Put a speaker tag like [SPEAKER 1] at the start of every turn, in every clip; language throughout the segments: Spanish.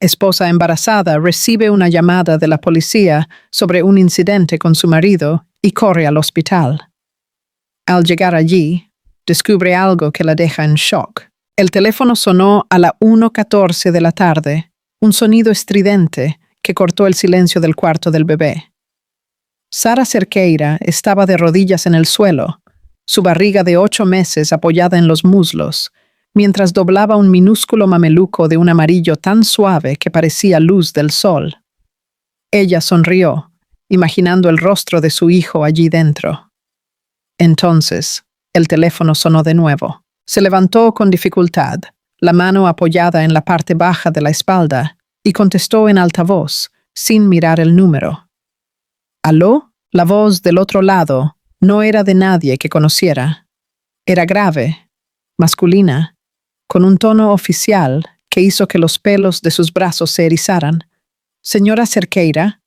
[SPEAKER 1] esposa embarazada, recibe una llamada de la policía sobre un incidente con su marido y corre al hospital. Al llegar allí, descubre algo que la deja en shock. El teléfono sonó a la 1:14 de la tarde, un sonido estridente que cortó el silencio del cuarto del bebé. Sara Cerqueira estaba de rodillas en el suelo, su barriga de 8 meses apoyada en los muslos, mientras doblaba un minúsculo mameluco de un amarillo tan suave que parecía luz del sol. Ella sonrió, imaginando el rostro de su hijo allí dentro. Entonces, el teléfono sonó de nuevo. Se levantó con dificultad, la mano apoyada en la parte baja de la espalda, y contestó en alta voz, sin mirar el número. ¿Aló? La voz del otro lado no era de nadie que conociera. Era grave, masculina, con un tono oficial que hizo que los pelos de sus brazos se erizaran. «Señora Cerqueira,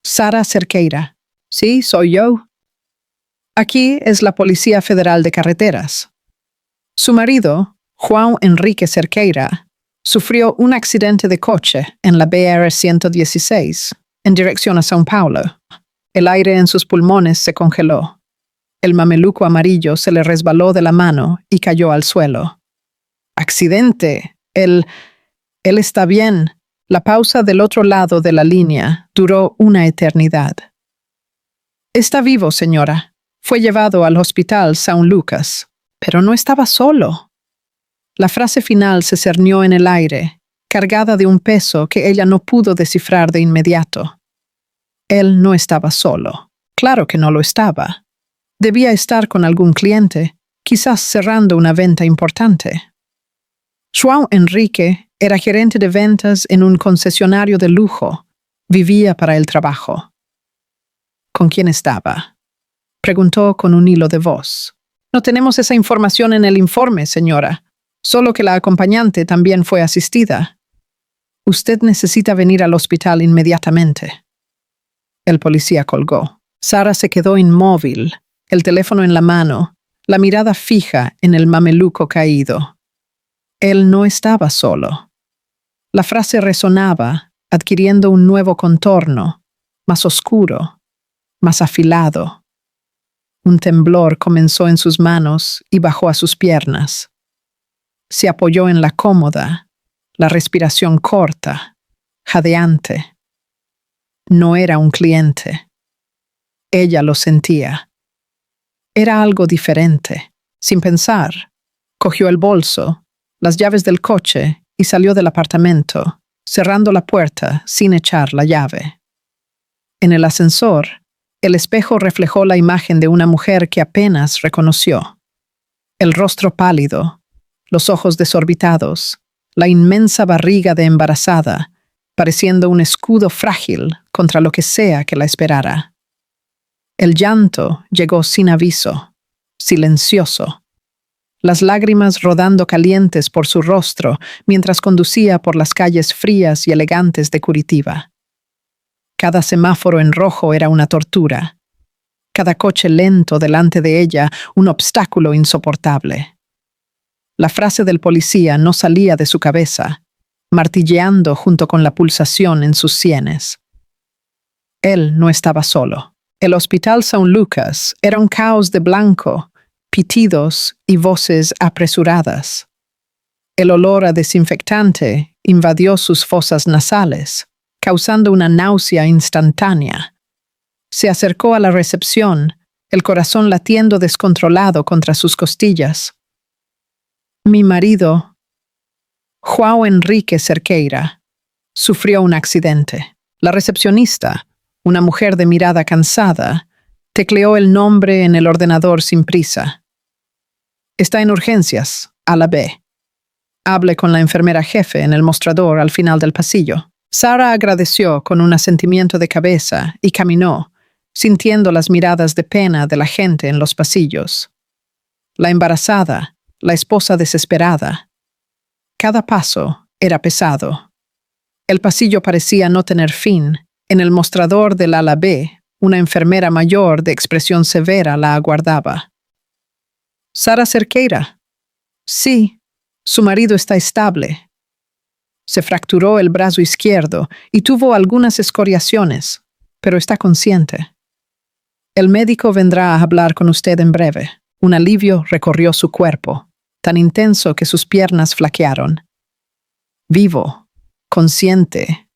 [SPEAKER 1] Sara Cerqueira. Sí, soy yo. Aquí es la Policía Federal de Carreteras. Su marido, Juan Enrique Cerqueira, sufrió un accidente de coche en la BR-116, en dirección a São Paulo. El aire en sus pulmones se congeló. El mameluco amarillo se le resbaló de la mano y cayó al suelo. «¡Accidente! Él está bien». La pausa del otro lado de la línea duró una eternidad. «Está vivo, señora. Fue llevado al hospital São Lucas, pero no estaba solo». La frase final se cernió en el aire, cargada de un peso que ella no pudo descifrar de inmediato. Él no estaba solo. Claro que no lo estaba. Debía estar con algún cliente, quizás cerrando una venta importante. João Enrique era gerente de ventas en un concesionario de lujo. Vivía para el trabajo. ¿Con quién estaba?, preguntó con un hilo de voz. «No tenemos esa información en el informe, señora. Solo que la acompañante también fue asistida. Usted necesita venir al hospital inmediatamente». El policía colgó. Sara se quedó inmóvil, el teléfono en la mano, la mirada fija en el mameluco caído. Él no estaba solo. La frase resonaba, adquiriendo un nuevo contorno, más oscuro, más afilado. Un temblor comenzó en sus manos y bajó a sus piernas. Se apoyó en la cómoda, la respiración corta, jadeante. No era un cliente. Ella lo sentía. Era algo diferente. Sin pensar, cogió el bolso, las llaves del coche y salió del apartamento, cerrando la puerta sin echar la llave. En el ascensor, el espejo reflejó la imagen de una mujer que apenas reconoció. El rostro pálido, los ojos desorbitados, la inmensa barriga de embarazada, pareciendo un escudo frágil contra lo que sea que la esperara. El llanto llegó sin aviso, silencioso, las lágrimas rodando calientes por su rostro mientras conducía por las calles frías y elegantes de Curitiba. Cada semáforo en rojo era una tortura, cada coche lento delante de ella un obstáculo insoportable. La frase del policía no salía de su cabeza, martilleando junto con la pulsación en sus sienes. Él no estaba solo. El Hospital São Lucas era un caos de blanco, pitidos y voces apresuradas. El olor a desinfectante invadió sus fosas nasales, causando una náusea instantánea. Se acercó a la recepción, el corazón latiendo descontrolado contra sus costillas. «Mi marido, João Enrique Cerqueira, sufrió un accidente». La recepcionista, una mujer de mirada cansada, tecleó el nombre en el ordenador sin prisa. «Está en urgencias, ala B. Hable con la enfermera jefe en el mostrador al final del pasillo». Sara agradeció con un asentimiento de cabeza y caminó, sintiendo las miradas de pena de la gente en los pasillos. La embarazada, la esposa desesperada. Cada paso era pesado. El pasillo parecía no tener fin. En el mostrador del ala B, una enfermera mayor de expresión severa la aguardaba. «¿Sara Cerqueira?» «Sí, su marido está estable». Se fracturó el brazo izquierdo y tuvo algunas escoriaciones, pero está consciente. El médico vendrá a hablar con usted en breve. Un alivio recorrió su cuerpo, tan intenso que sus piernas flaquearon. Vivo, consciente.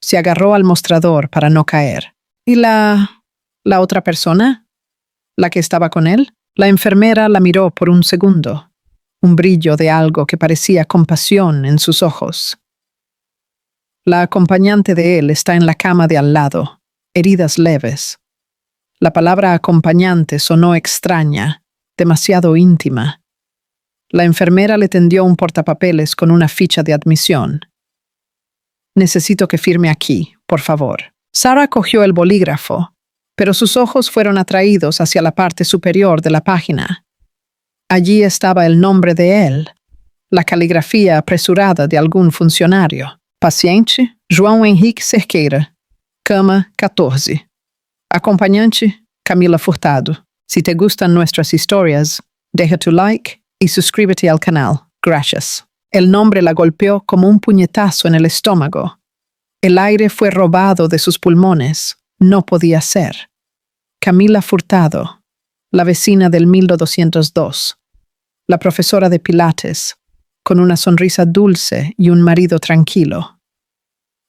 [SPEAKER 1] Se agarró al mostrador para no caer. ¿Y la otra persona? ¿La que estaba con él? La enfermera la miró por un segundo. Un brillo de algo que parecía compasión en sus ojos. La acompañante de él está en la cama de al lado, heridas leves. La palabra acompañante sonó extraña, demasiado íntima. La enfermera le tendió un portapapeles con una ficha de admisión. Necesito que firme aquí, por favor. Sara cogió el bolígrafo, pero sus ojos fueron atraídos hacia la parte superior de la página. Allí estaba el nombre de él, la caligrafía apresurada de algún funcionario. Paciente, João Henrique Cerqueira, cama 14. Acompañante, Camila Furtado. Si te gustan nuestras historias, deja tu like y suscríbete al canal. Gracias. El nombre la golpeó como un puñetazo en el estómago. El aire fue robado de sus pulmones. No podía ser. Camila Furtado, la vecina del 1202, la profesora de Pilates, con una sonrisa dulce y un marido tranquilo.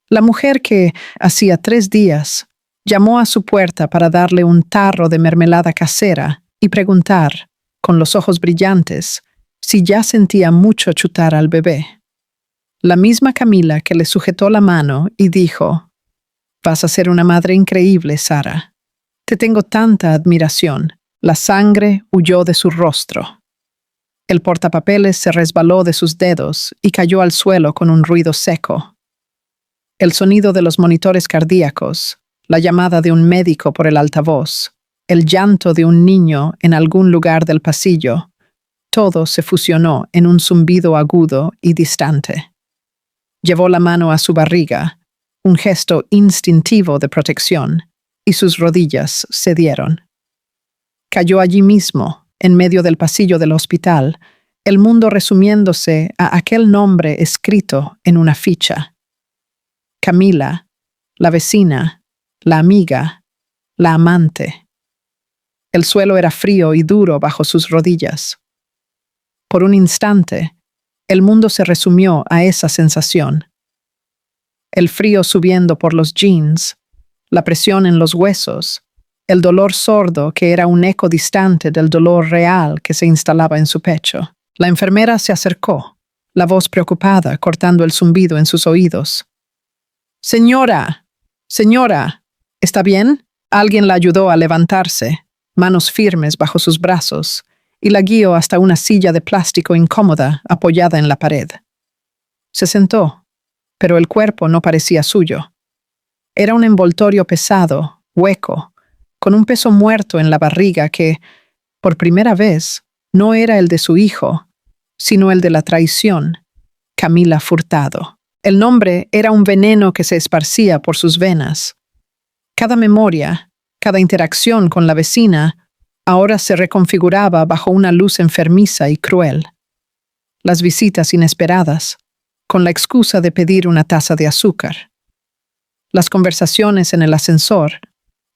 [SPEAKER 1] La mujer que, hacía 3 días, llamó a su puerta para darle un tarro de mermelada casera y preguntar, con los ojos brillantes, si ya sentía mucho chutar al bebé. La misma Camila que le sujetó la mano y dijo: «Vas a ser una madre increíble, Sara. Te tengo tanta admiración». La sangre huyó de su rostro. El portapapeles se resbaló de sus dedos y cayó al suelo con un ruido seco. El sonido de los monitores cardíacos, la llamada de un médico por el altavoz, el llanto de un niño en algún lugar del pasillo, todo se fusionó en un zumbido agudo y distante. Llevó la mano a su barriga, un gesto instintivo de protección, y sus rodillas cedieron. Cayó allí mismo, en medio del pasillo del hospital, el mundo resumiéndose a aquel nombre escrito en una ficha. Camila, la vecina, la amiga, la amante. El suelo era frío y duro bajo sus rodillas. Por un instante, el mundo se resumió a esa sensación. El frío subiendo por los jeans, la presión en los huesos, el dolor sordo que era un eco distante del dolor real que se instalaba en su pecho. La enfermera se acercó, la voz preocupada cortando el zumbido en sus oídos. «Señora, señora, ¿está bien?» Alguien la ayudó a levantarse, manos firmes bajo sus brazos, y la guió hasta una silla de plástico incómoda apoyada en la pared. Se sentó, pero el cuerpo no parecía suyo. Era un envoltorio pesado, hueco, con un peso muerto en la barriga que, por primera vez, no era el de su hijo, sino el de la traición, Camila Furtado. El nombre era un veneno que se esparcía por sus venas. Cada memoria, cada interacción con la vecina, ahora se reconfiguraba bajo una luz enfermiza y cruel. Las visitas inesperadas, con la excusa de pedir una taza de azúcar. Las conversaciones en el ascensor,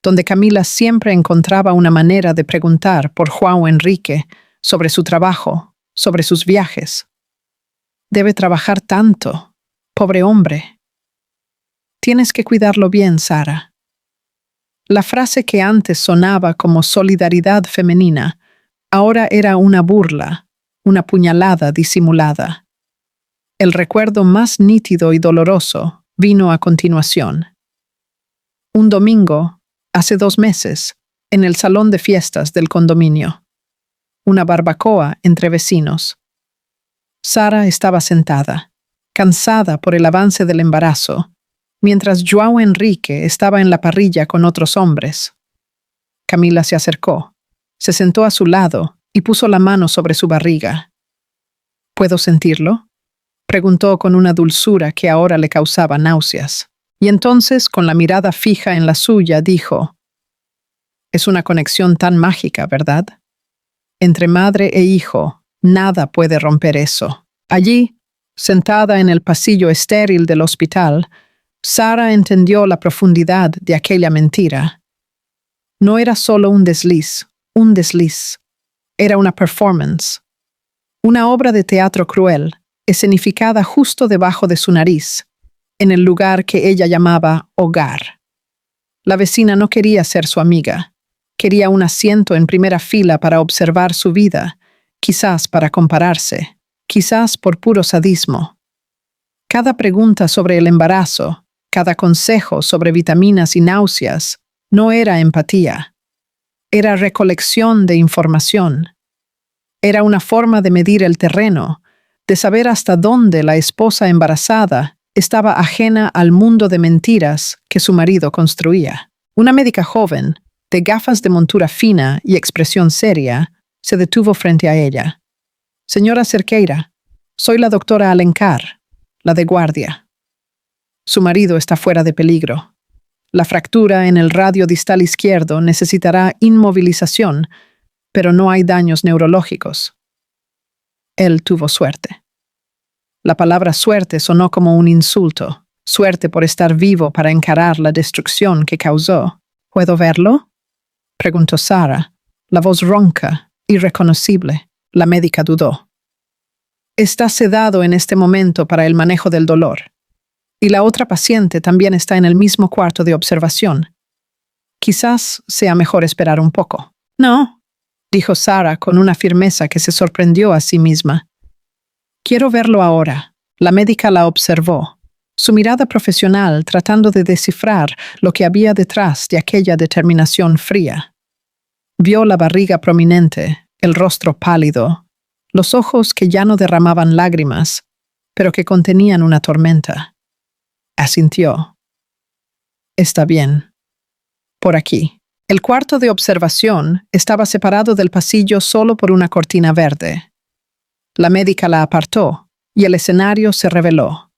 [SPEAKER 1] donde Camila siempre encontraba una manera de preguntar por João Henrique sobre su trabajo, sobre sus viajes. Debe trabajar tanto, pobre hombre. Tienes que cuidarlo bien, Sara. La frase que antes sonaba como solidaridad femenina, ahora era una burla, una puñalada disimulada. El recuerdo más nítido y doloroso vino a continuación. Un domingo, hace 2 meses, en el salón de fiestas del condominio. Una barbacoa entre vecinos. Sara estaba sentada, cansada por el avance del embarazo, mientras João Henrique estaba en la parrilla con otros hombres. Camila se acercó, se sentó a su lado y puso la mano sobre su barriga. ¿Puedo sentirlo?, preguntó con una dulzura que ahora le causaba náuseas. Y entonces, con la mirada fija en la suya, dijo: «Es una conexión tan mágica, ¿verdad? Entre madre e hijo, nada puede romper eso». Allí, sentada en el pasillo estéril del hospital, Sara entendió la profundidad de aquella mentira. No era solo un desliz. Era una performance. Una obra de teatro cruel, escenificada justo debajo de su nariz, en el lugar que ella llamaba hogar. La vecina no quería ser su amiga. Quería un asiento en primera fila para observar su vida, quizás para compararse, quizás por puro sadismo. Cada pregunta sobre el embarazo, cada consejo sobre vitaminas y náuseas, no era empatía. Era recolección de información. Era una forma de medir el terreno, de saber hasta dónde la esposa embarazada estaba ajena al mundo de mentiras que su marido construía. Una médica joven, de gafas de montura fina y expresión seria, se detuvo frente a ella. «Señora Cerqueira, soy la doctora Alencar, la de guardia. Su marido está fuera de peligro. La fractura en el radio distal izquierdo necesitará inmovilización, pero no hay daños neurológicos». Él tuvo suerte. La palabra suerte sonó como un insulto. Suerte por estar vivo para encarar la destrucción que causó. «¿Puedo verlo?», preguntó Sara, la voz ronca, irreconocible. La médica dudó. «Está sedado en este momento para el manejo del dolor. Y la otra paciente también está en el mismo cuarto de observación. Quizás sea mejor esperar un poco». «No», dijo Sara con una firmeza que se sorprendió a sí misma. «Quiero verlo ahora». La médica la observó, su mirada profesional tratando de descifrar lo que había detrás de aquella determinación fría. Vio la barriga prominente, el rostro pálido, los ojos que ya no derramaban lágrimas, pero que contenían una tormenta. Asintió. «Está bien. Por aquí». El cuarto de observación estaba separado del pasillo solo por una cortina verde. La médica la apartó y el escenario se reveló.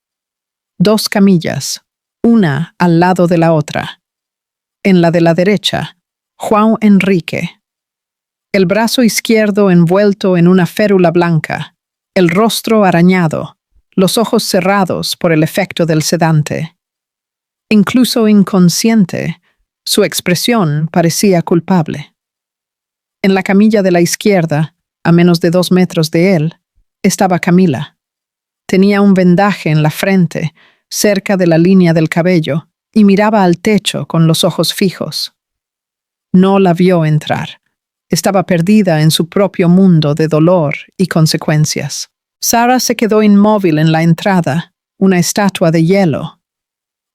[SPEAKER 1] 2 camillas, una al lado de la otra. En la de la derecha, Juan Enrique. El brazo izquierdo envuelto en una férula blanca, el rostro arañado, los ojos cerrados por el efecto del sedante. Incluso inconsciente, su expresión parecía culpable. En la camilla de la izquierda, a menos de 2 metros de él, estaba Camila. Tenía un vendaje en la frente, cerca de la línea del cabello, y miraba al techo con los ojos fijos. No la vio entrar. Estaba perdida en su propio mundo de dolor y consecuencias. Sara se quedó inmóvil en la entrada, una estatua de hielo.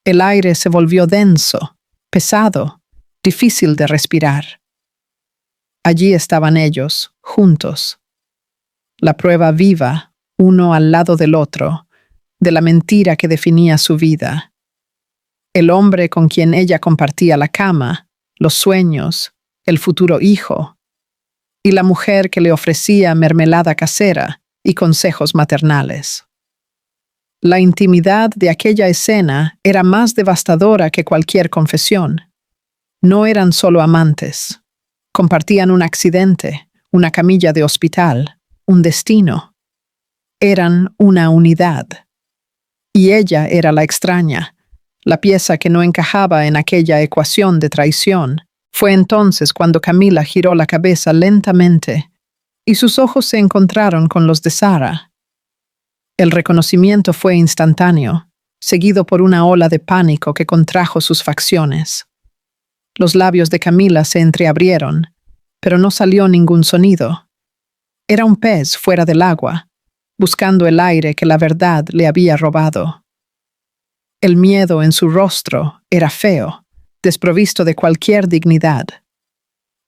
[SPEAKER 1] El aire se volvió denso, pesado, difícil de respirar. Allí estaban ellos, juntos. La prueba viva, uno al lado del otro, de la mentira que definía su vida. El hombre con quien ella compartía la cama, los sueños, el futuro hijo, y la mujer que le ofrecía mermelada casera y consejos maternales. La intimidad de aquella escena era más devastadora que cualquier confesión. No eran solo amantes. Compartían un accidente, una camilla de hospital, un destino. Eran una unidad. Y ella era la extraña, la pieza que no encajaba en aquella ecuación de traición. Fue entonces cuando Camila giró la cabeza lentamente y sus ojos se encontraron con los de Sara. El reconocimiento fue instantáneo, seguido por una ola de pánico que contrajo sus facciones. Los labios de Camila se entreabrieron, pero no salió ningún sonido. Era un pez fuera del agua, buscando el aire que la verdad le había robado. El miedo en su rostro era feo, desprovisto de cualquier dignidad.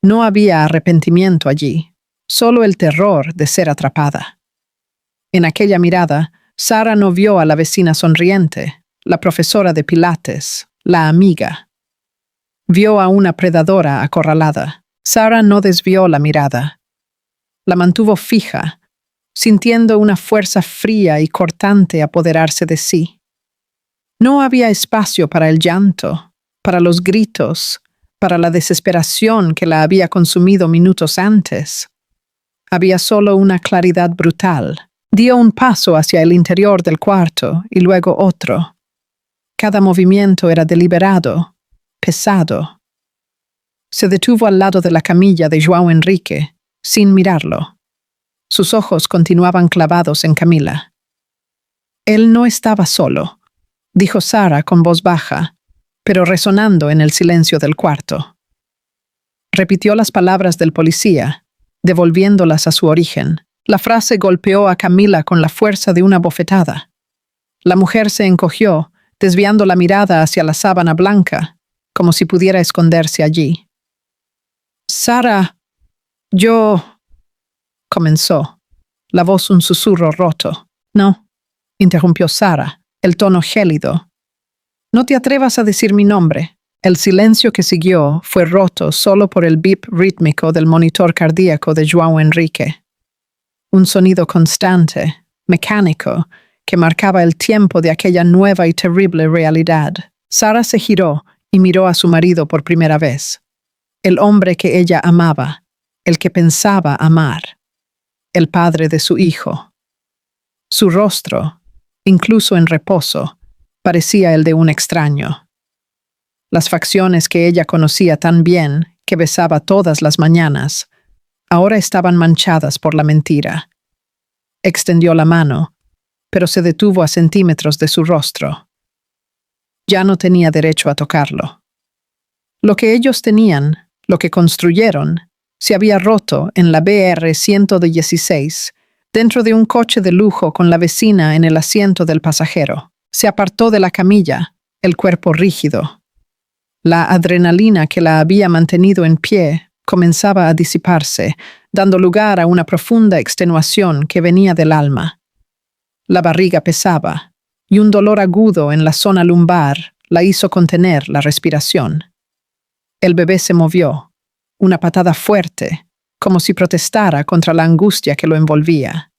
[SPEAKER 1] No había arrepentimiento allí, solo el terror de ser atrapada. En aquella mirada, Sara no vio a la vecina sonriente, la profesora de Pilates, la amiga. Vio a una predadora acorralada. Sara no desvió la mirada. La mantuvo fija, sintiendo una fuerza fría y cortante apoderarse de sí. No había espacio para el llanto, para los gritos, para la desesperación que la había consumido minutos antes. Había solo una claridad brutal, Dio un paso hacia el interior del cuarto y luego otro. Cada movimiento era deliberado, pesado. Se detuvo al lado de la camilla de João Enrique, sin mirarlo. Sus ojos continuaban clavados en Camila. Él no estaba solo, dijo Sara con voz baja, pero resonando en el silencio del cuarto. Repitió las palabras del policía, devolviéndolas a su origen. La frase golpeó a Camila con la fuerza de una bofetada. La mujer se encogió, desviando la mirada hacia la sábana blanca, como si pudiera esconderse allí. Sara, yo... comenzó, la voz un susurro roto. No, interrumpió Sara, el tono gélido. No te atrevas a decir mi nombre. El silencio que siguió fue roto solo por el bip rítmico del monitor cardíaco de João Enrique. Un sonido constante, mecánico, que marcaba el tiempo de aquella nueva y terrible realidad. Sara se giró y miró a su marido por primera vez. El hombre que ella amaba, el que pensaba amar, el padre de su hijo. Su rostro, incluso en reposo, parecía el de un extraño. Las facciones que ella conocía tan bien, que besaba todas las mañanas, ahora estaban manchadas por la mentira. Extendió la mano, pero se detuvo a centímetros de su rostro. Ya no tenía derecho a tocarlo. Lo que ellos tenían, lo que construyeron, se había roto en la BR-116, dentro de un coche de lujo con la vecina en el asiento del pasajero. Se apartó de la camilla, el cuerpo rígido. La adrenalina que la había mantenido en pie comenzaba a disiparse, dando lugar a una profunda extenuación que venía del alma. La barriga pesaba, y un dolor agudo en la zona lumbar la hizo contener la respiración. El bebé se movió, una patada fuerte, como si protestara contra la angustia que lo envolvía.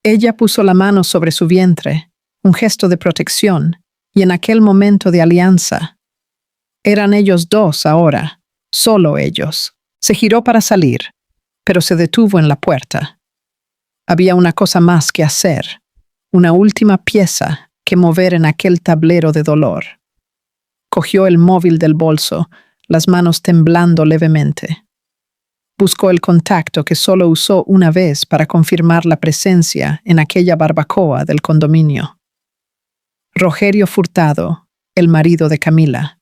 [SPEAKER 1] Ella puso la mano sobre su vientre, un gesto de protección, y en aquel momento de alianza. Eran ellos dos ahora, solo ellos. Se giró para salir, pero se detuvo en la puerta. Había una cosa más que hacer, una última pieza que mover en aquel tablero de dolor. Cogió el móvil del bolso, las manos temblando levemente. Buscó el contacto que solo usó una vez para confirmar la presencia en aquella barbacoa del condominio. Rogerio Furtado, el marido de Camila.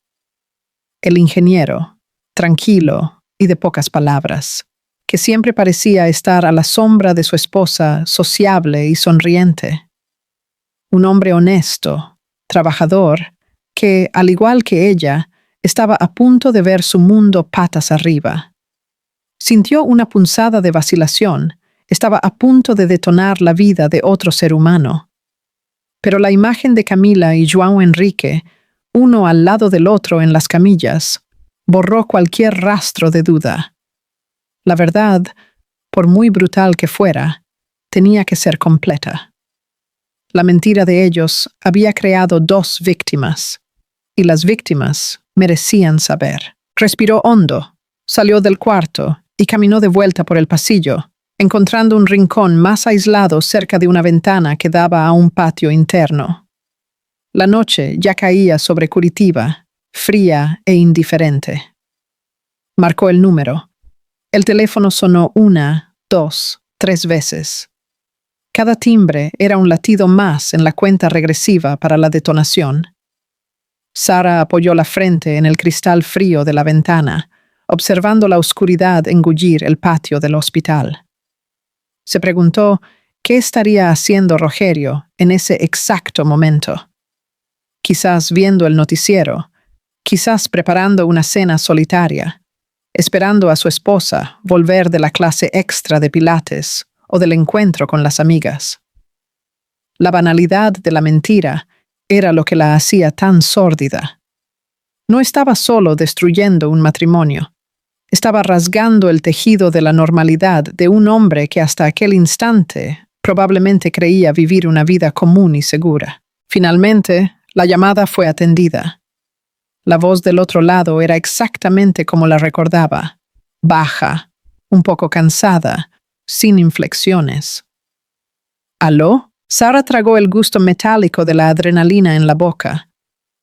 [SPEAKER 1] El ingeniero, tranquilo y de pocas palabras, que siempre parecía estar a la sombra de su esposa, sociable y sonriente. Un hombre honesto, trabajador, que, al igual que ella, estaba a punto de ver su mundo patas arriba. Sintió una punzada de vacilación, estaba a punto de detonar la vida de otro ser humano. Pero la imagen de Camila y João Enrique, uno al lado del otro en las camillas, borró cualquier rastro de duda. La verdad, por muy brutal que fuera, tenía que ser completa. La mentira de ellos había creado dos víctimas, y las víctimas merecían saber. Respiró hondo, salió del cuarto y caminó de vuelta por el pasillo, encontrando un rincón más aislado cerca de una ventana que daba a un patio interno. La noche ya caía sobre Curitiba, fría e indiferente. Marcó el número. El teléfono sonó 1, 2, 3 veces. Cada timbre era un latido más en la cuenta regresiva para la detonación. Sara apoyó la frente en el cristal frío de la ventana, observando la oscuridad engullir el patio del hospital. Se preguntó qué estaría haciendo Rogerio en ese exacto momento. Quizás viendo el noticiero, quizás preparando una cena solitaria, esperando a su esposa volver de la clase extra de pilates o del encuentro con las amigas. La banalidad de la mentira era lo que la hacía tan sórdida. No estaba solo destruyendo un matrimonio, estaba rasgando el tejido de la normalidad de un hombre que hasta aquel instante probablemente creía vivir una vida común y segura. Finalmente, la llamada fue atendida. La voz del otro lado era exactamente como la recordaba, baja, un poco cansada, sin inflexiones. ¿Aló? Sara tragó el gusto metálico de la adrenalina en la boca.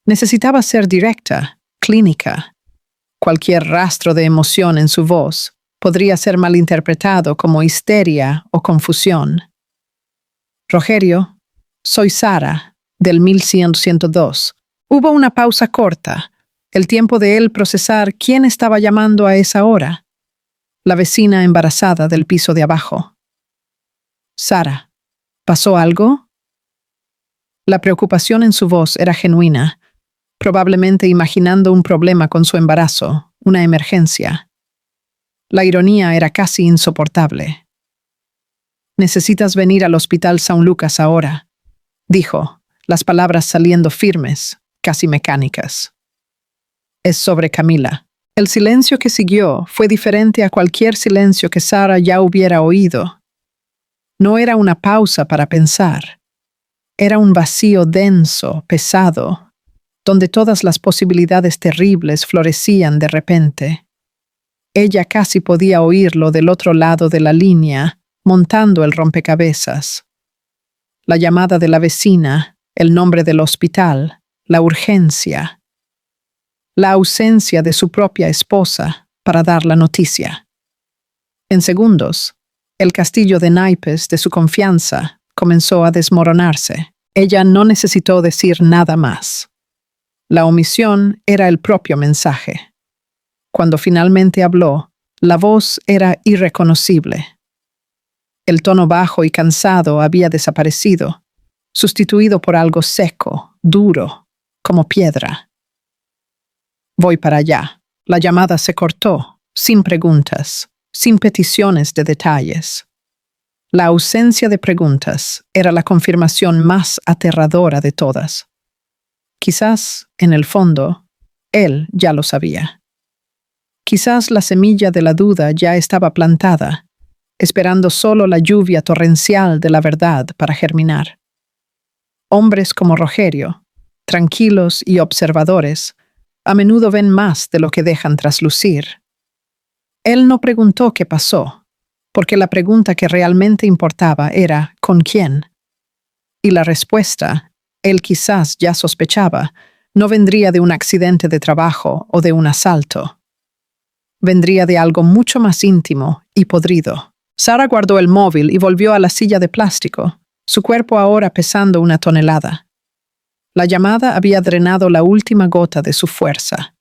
[SPEAKER 1] Necesitaba ser directa, clínica. Cualquier rastro de emoción en su voz podría ser malinterpretado como histeria o confusión. Rogerio, soy Sara, del 1102. Hubo una pausa corta, el tiempo de él procesar quién estaba llamando a esa hora. La vecina embarazada del piso de abajo. Sara, ¿pasó algo? La preocupación en su voz era genuina, probablemente imaginando un problema con su embarazo, una emergencia. La ironía era casi insoportable. «Necesitas venir al Hospital San Lucas ahora», dijo, las palabras saliendo firmes, casi mecánicas. «Es sobre Camila». El silencio que siguió fue diferente a cualquier silencio que Sara ya hubiera oído. No era una pausa para pensar. Era un vacío denso, pesado, donde todas las posibilidades terribles florecían de repente. Ella casi podía oírlo del otro lado de la línea, montando el rompecabezas. La llamada de la vecina, el nombre del hospital, la urgencia. La ausencia de su propia esposa para dar la noticia. En segundos, el castillo de naipes de su confianza comenzó a desmoronarse. Ella no necesitó decir nada más. La omisión era el propio mensaje. Cuando finalmente habló, la voz era irreconocible. El tono bajo y cansado había desaparecido, sustituido por algo seco, duro, como piedra. «Voy para allá». La llamada se cortó, sin preguntas, sin peticiones de detalles. La ausencia de preguntas era la confirmación más aterradora de todas. Quizás, en el fondo, él ya lo sabía. Quizás la semilla de la duda ya estaba plantada, esperando solo la lluvia torrencial de la verdad para germinar. Hombres como Rogerio, tranquilos y observadores, a menudo ven más de lo que dejan traslucir. Él no preguntó qué pasó, porque la pregunta que realmente importaba era ¿con quién? Y la respuesta, él quizás ya sospechaba, no vendría de un accidente de trabajo o de un asalto. Vendría de algo mucho más íntimo y podrido. Sara guardó el móvil y volvió a la silla de plástico, su cuerpo ahora pesando 1 tonelada. La llamada había drenado la última gota de su fuerza.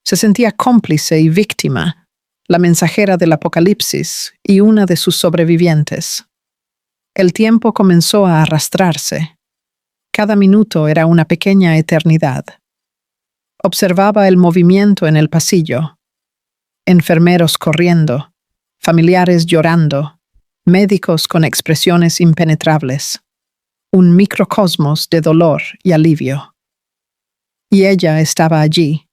[SPEAKER 1] Se sentía cómplice y víctima, la mensajera del apocalipsis y una de sus sobrevivientes. El tiempo comenzó a arrastrarse. Cada minuto era una pequeña eternidad. Observaba el movimiento en el pasillo. Enfermeros corriendo, familiares llorando, médicos con expresiones impenetrables. Un microcosmos de dolor y alivio. Y ella estaba allí,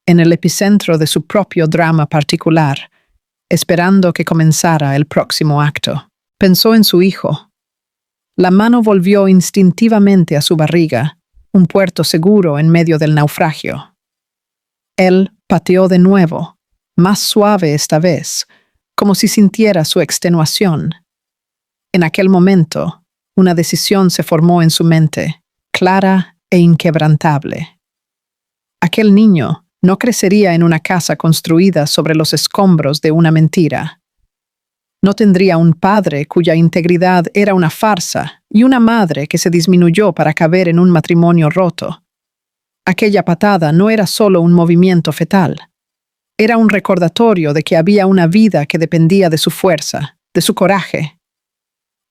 [SPEAKER 1] en el epicentro de su propio drama particular, esperando que comenzara el próximo acto. Pensó en su hijo. La mano volvió instintivamente a su barriga, un puerto seguro en medio del naufragio. Él pateó de nuevo, más suave esta vez, como si sintiera su extenuación. En aquel momento, una decisión se formó en su mente, clara e inquebrantable. Aquel niño no crecería en una casa construida sobre los escombros de una mentira. No tendría un padre cuya integridad era una farsa y una madre que se disminuyó para caber en un matrimonio roto. Aquella patada no era solo un movimiento fetal. Era un recordatorio de que había una vida que dependía de su fuerza, de su coraje.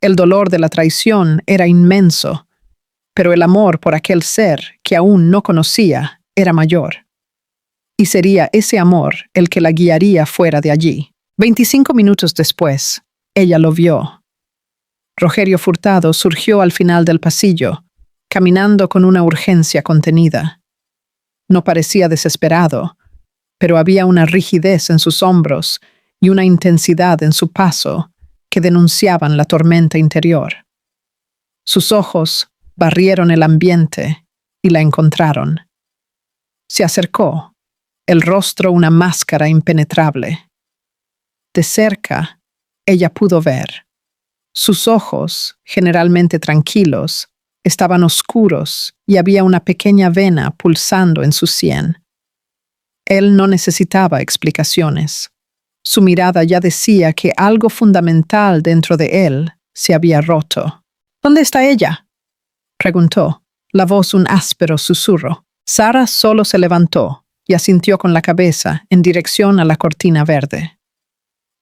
[SPEAKER 1] El dolor de la traición era inmenso, pero el amor por aquel ser que aún no conocía era mayor. Y sería ese amor el que la guiaría fuera de allí. 25 minutos después, ella lo vio. Rogerio Furtado surgió al final del pasillo, caminando con una urgencia contenida. No parecía desesperado, pero había una rigidez en sus hombros y una intensidad en su paso que denunciaban la tormenta interior. Sus ojos barrieron el ambiente y la encontraron. Se acercó, el rostro una máscara impenetrable. De cerca, ella pudo ver Sus ojos, generalmente tranquilos, estaban oscuros y había una pequeña vena pulsando en su sien. Él no necesitaba explicaciones. Su mirada ya decía que algo fundamental dentro de él se había roto. ¿Dónde está ella?, preguntó, la voz un áspero susurro. Sara solo se levantó y asintió con la cabeza en dirección a la cortina verde.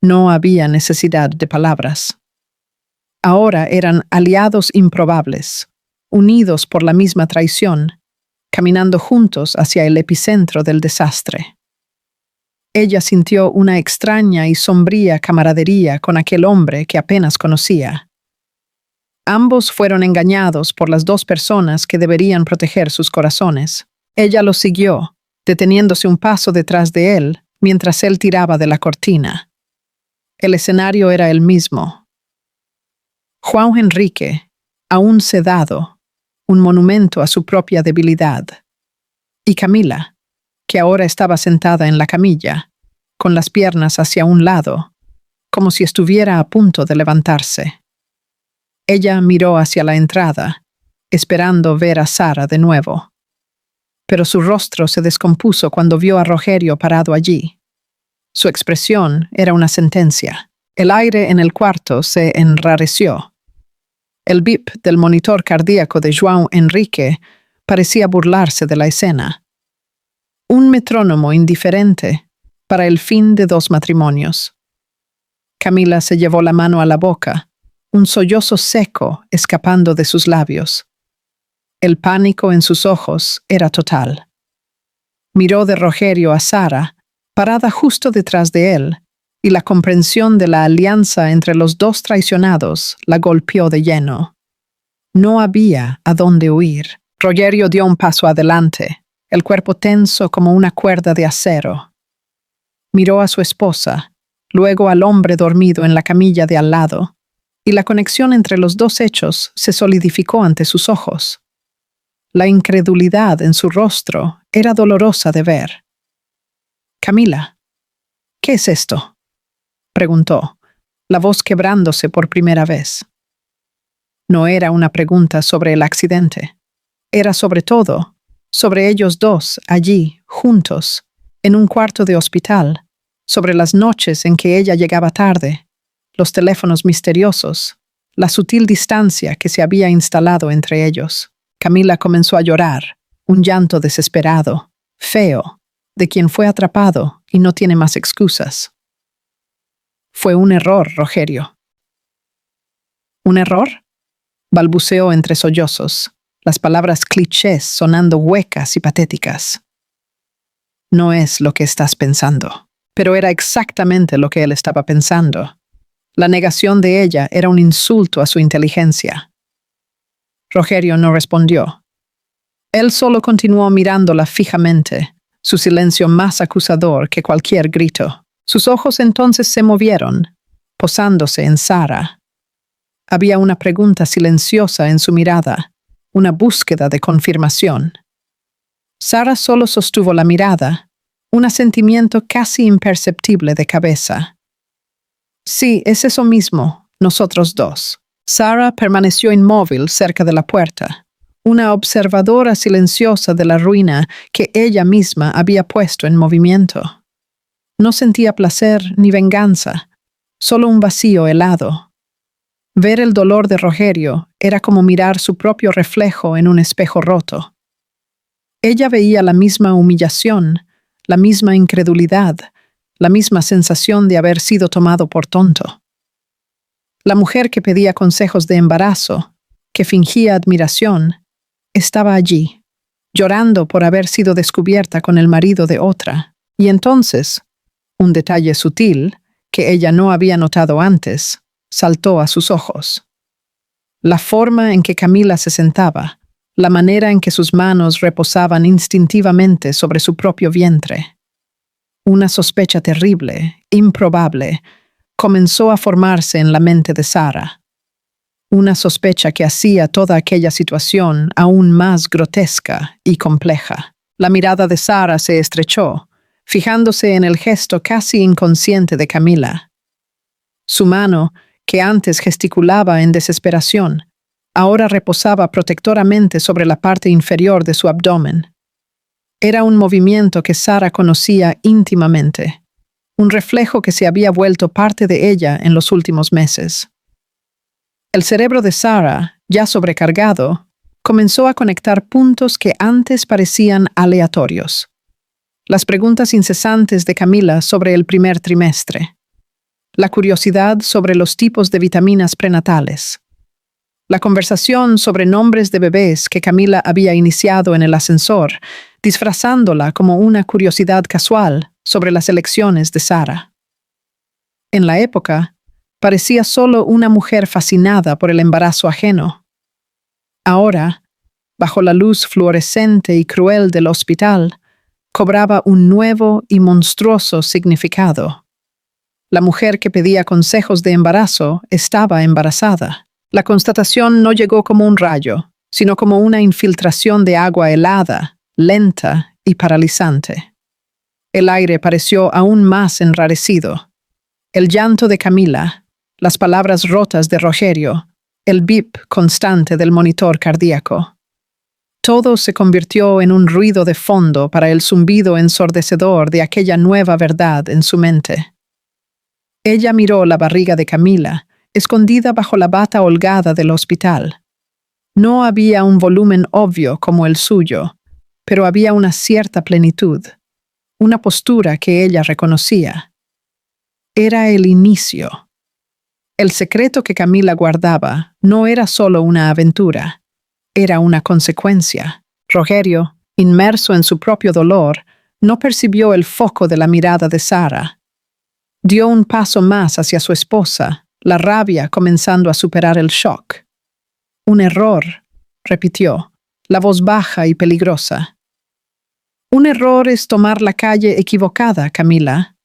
[SPEAKER 1] No había necesidad de palabras. Ahora eran aliados improbables, unidos por la misma traición, caminando juntos hacia el epicentro del desastre. Ella sintió una extraña y sombría camaradería con aquel hombre que apenas conocía. Ambos fueron engañados por las dos personas que deberían proteger sus corazones. Ella lo siguió, deteniéndose un paso detrás de él mientras él tiraba de la cortina. El escenario era el mismo. João Henrique, aún sedado, un monumento a su propia debilidad. Y Camila, que ahora estaba sentada en la camilla, con las piernas hacia un lado, como si estuviera a punto de levantarse. Ella miró hacia la entrada, esperando ver a Sara de nuevo. Pero su rostro se descompuso cuando vio a Rogerio parado allí. Su expresión era una sentencia. El aire en el cuarto se enrareció. El bip del monitor cardíaco de João Henrique parecía burlarse de la escena. Un metrónomo indiferente para el fin de dos matrimonios. Camila se llevó la mano a la boca, un sollozo seco escapando de sus labios. El pánico en sus ojos era total. Miró de Rogerio a Sara, parada justo detrás de él, y la comprensión de la alianza entre los dos traicionados la golpeó de lleno. No había a dónde huir. Rogerio dio un paso adelante, el cuerpo tenso como una cuerda de acero. Miró a su esposa, luego al hombre dormido en la camilla de al lado, y la conexión entre los dos hechos se solidificó ante sus ojos. La incredulidad en su rostro era dolorosa de ver. «Camila, ¿qué es esto?», preguntó, la voz quebrándose por primera vez. No era una pregunta sobre el accidente. Era sobre todo, sobre ellos dos, allí, juntos, en un cuarto de hospital, sobre las noches en que ella llegaba tarde, los teléfonos misteriosos, la sutil distancia que se había instalado entre ellos. Camila comenzó a llorar, un llanto desesperado, feo, de quien fue atrapado y no tiene más excusas. «Fue un error, Rogerio». «¿Un error?», balbuceó entre sollozos, las palabras clichés sonando huecas y patéticas. «No es lo que estás pensando». Pero era exactamente lo que él estaba pensando. La negación de ella era un insulto a su inteligencia. Rogerio no respondió. Él solo continuó mirándola fijamente, su silencio más acusador que cualquier grito. Sus ojos entonces se movieron, posándose en Sara. Había una pregunta silenciosa en su mirada, una búsqueda de confirmación. Sara solo sostuvo la mirada, un asentimiento casi imperceptible de cabeza. «Sí, es eso mismo, nosotros dos». Sara permaneció inmóvil cerca de la puerta, una observadora silenciosa de la ruina que ella misma había puesto en movimiento. No sentía placer ni venganza, solo un vacío helado. Ver el dolor de Rogerio era como mirar su propio reflejo en un espejo roto. Ella veía la misma humillación, la misma incredulidad, la misma sensación de haber sido tomado por tonto. La mujer que pedía consejos de embarazo, que fingía admiración, estaba allí, llorando por haber sido descubierta con el marido de otra, y entonces, un detalle sutil, que ella no había notado antes, saltó a sus ojos. La forma en que Camila se sentaba, la manera en que sus manos reposaban instintivamente sobre su propio vientre. Una sospecha terrible, improbable, comenzó a formarse en la mente de Sara. Una sospecha que hacía toda aquella situación aún más grotesca y compleja. La mirada de Sara se estrechó, fijándose en el gesto casi inconsciente de Camila. Su mano, que antes gesticulaba en desesperación, ahora reposaba protectoramente sobre la parte inferior de su abdomen. Era un movimiento que Sara conocía íntimamente, un reflejo que se había vuelto parte de ella en los últimos meses. El cerebro de Sara, ya sobrecargado, comenzó a conectar puntos que antes parecían aleatorios. Las preguntas incesantes de Camila sobre el primer trimestre, la curiosidad sobre los tipos de vitaminas prenatales, la conversación sobre nombres de bebés que Camila había iniciado en el ascensor, disfrazándola como una curiosidad casual sobre las elecciones de Sara. En la época, parecía solo una mujer fascinada por el embarazo ajeno. Ahora, bajo la luz fluorescente y cruel del hospital, cobraba un nuevo y monstruoso significado. La mujer que pedía consejos de embarazo estaba embarazada. La constatación no llegó como un rayo, sino como una infiltración de agua helada, lenta y paralizante. El aire pareció aún más enrarecido. El llanto de Camila, las palabras rotas de Rogerio, el bip constante del monitor cardíaco. Todo se convirtió en un ruido de fondo para el zumbido ensordecedor de aquella nueva verdad en su mente. Ella miró la barriga de Camila, escondida bajo la bata holgada del hospital. No había un volumen obvio como el suyo, pero había una cierta plenitud, una postura que ella reconocía. Era el inicio. El secreto que Camila guardaba no era solo una aventura, era una consecuencia. Rogerio, inmerso en su propio dolor, no percibió el foco de la mirada de Sara. Dio un paso más hacia su esposa, la rabia comenzando a superar el shock. Un error, repitió, la voz baja y peligrosa. Un error es tomar la calle equivocada, Camila.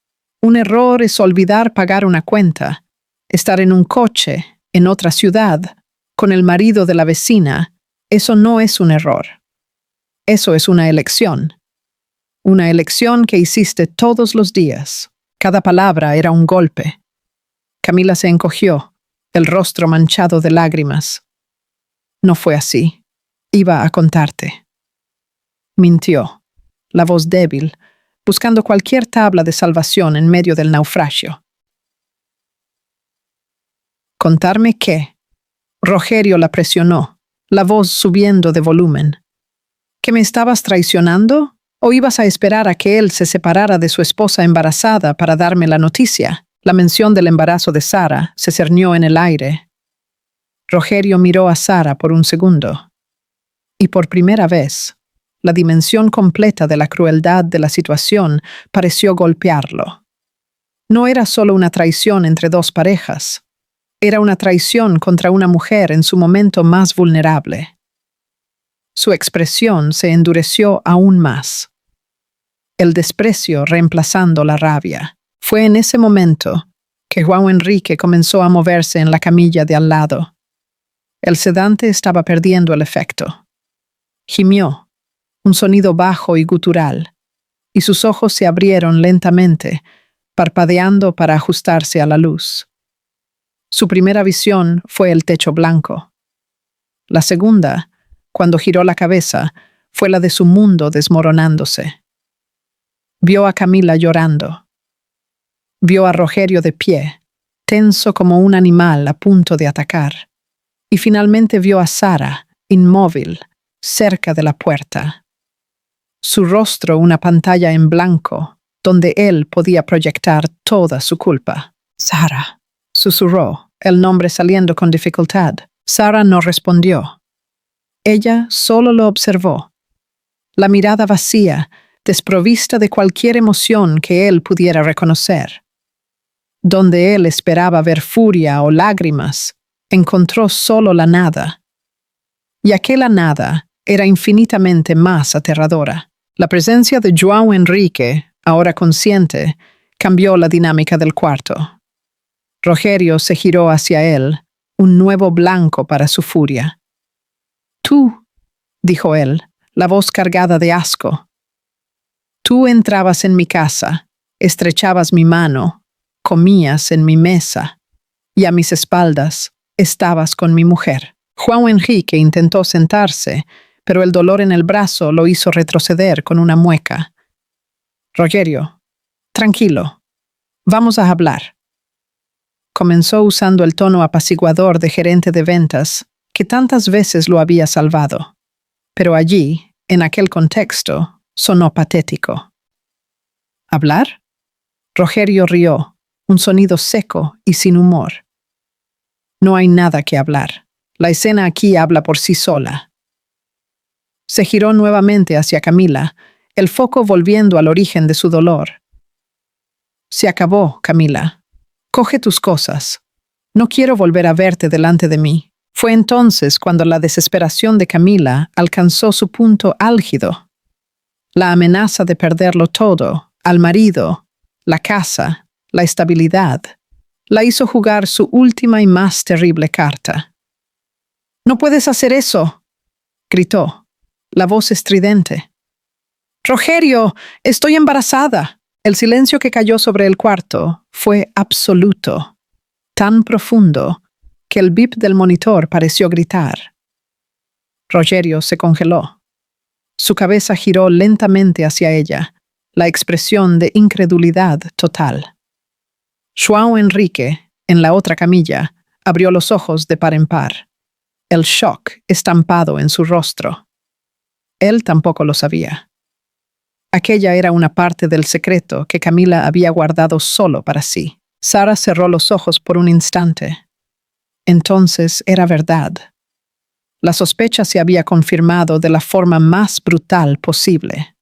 [SPEAKER 1] Un error es olvidar pagar una cuenta, estar en un coche, en otra ciudad, con el marido de la vecina. Eso no es un error. Eso es una elección. Una elección que hiciste todos los días. Cada palabra era un golpe. Camila se encogió, el rostro manchado de lágrimas. No fue así. Iba a contarte. Mintió, la voz débil, buscando cualquier tabla de salvación en medio del naufragio. ¿Contarme qué? Rogerio la presionó, la voz subiendo de volumen. ¿Que me estabas traicionando? ¿O ibas a esperar a que él se separara de su esposa embarazada para darme la noticia? La mención del embarazo de Sara se cernió en el aire. Rogerio miró a Sara por un segundo. Y por primera vez, la dimensión completa de la crueldad de la situación pareció golpearlo. No era solo una traición entre dos parejas. Era una traición contra una mujer en su momento más vulnerable. Su expresión se endureció aún más. El desprecio reemplazando la rabia. Fue en ese momento que João Enrique comenzó a moverse en la camilla de al lado. El sedante estaba perdiendo el efecto. Gimió, un sonido bajo y gutural, y sus ojos se abrieron lentamente, parpadeando para ajustarse a la luz. Su primera visión fue el techo blanco. La segunda, cuando giró la cabeza, fue la de su mundo desmoronándose. Vio a Camila llorando. Vio a Rogerio de pie, tenso como un animal a punto de atacar. Y finalmente vio a Sara, inmóvil, cerca de la puerta. Su rostro una pantalla en blanco, donde él podía proyectar toda su culpa. Sara, susurró, el nombre saliendo con dificultad. Sara no respondió. Ella solo lo observó. La mirada vacía, desprovista de cualquier emoción que él pudiera reconocer. Donde él esperaba ver furia o lágrimas, encontró solo la nada. Y aquella nada era infinitamente más aterradora. La presencia de João Enrique, ahora consciente, cambió la dinámica del cuarto. Rogerio se giró hacia él, un nuevo blanco para su furia. Tú, dijo él, la voz cargada de asco. Tú entrabas en mi casa, estrechabas mi mano, comías en mi mesa. y a mis espaldas estabas con mi mujer. João Enrique intentó sentarse, pero el dolor en el brazo lo hizo retroceder con una mueca. Rogerio, tranquilo, vamos a hablar. Comenzó usando el tono apaciguador de gerente de ventas que tantas veces lo había salvado. Pero allí, en aquel contexto, sonó patético. ¿Hablar? Rogerio rió, un sonido seco y sin humor. No hay nada que hablar. La escena aquí habla por sí sola. Se giró nuevamente hacia Camila, el foco volviendo al origen de su dolor. Se acabó, Camila. Coge tus cosas. No quiero volver a verte delante de mí. Fue entonces cuando la desesperación de Camila alcanzó su punto álgido. La amenaza de perderlo todo, al marido, la casa, la estabilidad, la hizo jugar su última y más terrible carta. «¡No puedes hacer eso!», gritó, la voz estridente. «Rogerio, estoy embarazada». El silencio que cayó sobre el cuarto fue absoluto, tan profundo que el bip del monitor pareció gritar. Rogerio se congeló. Su cabeza giró lentamente hacia ella, la expresión de incredulidad total. João Enrique, en la otra camilla, abrió los ojos de par en par, el shock estampado en su rostro. Él tampoco lo sabía. Aquella era una parte del secreto que Camila había guardado solo para sí. Sara cerró los ojos por un instante. Entonces era verdad. La sospecha se había confirmado de la forma más brutal posible.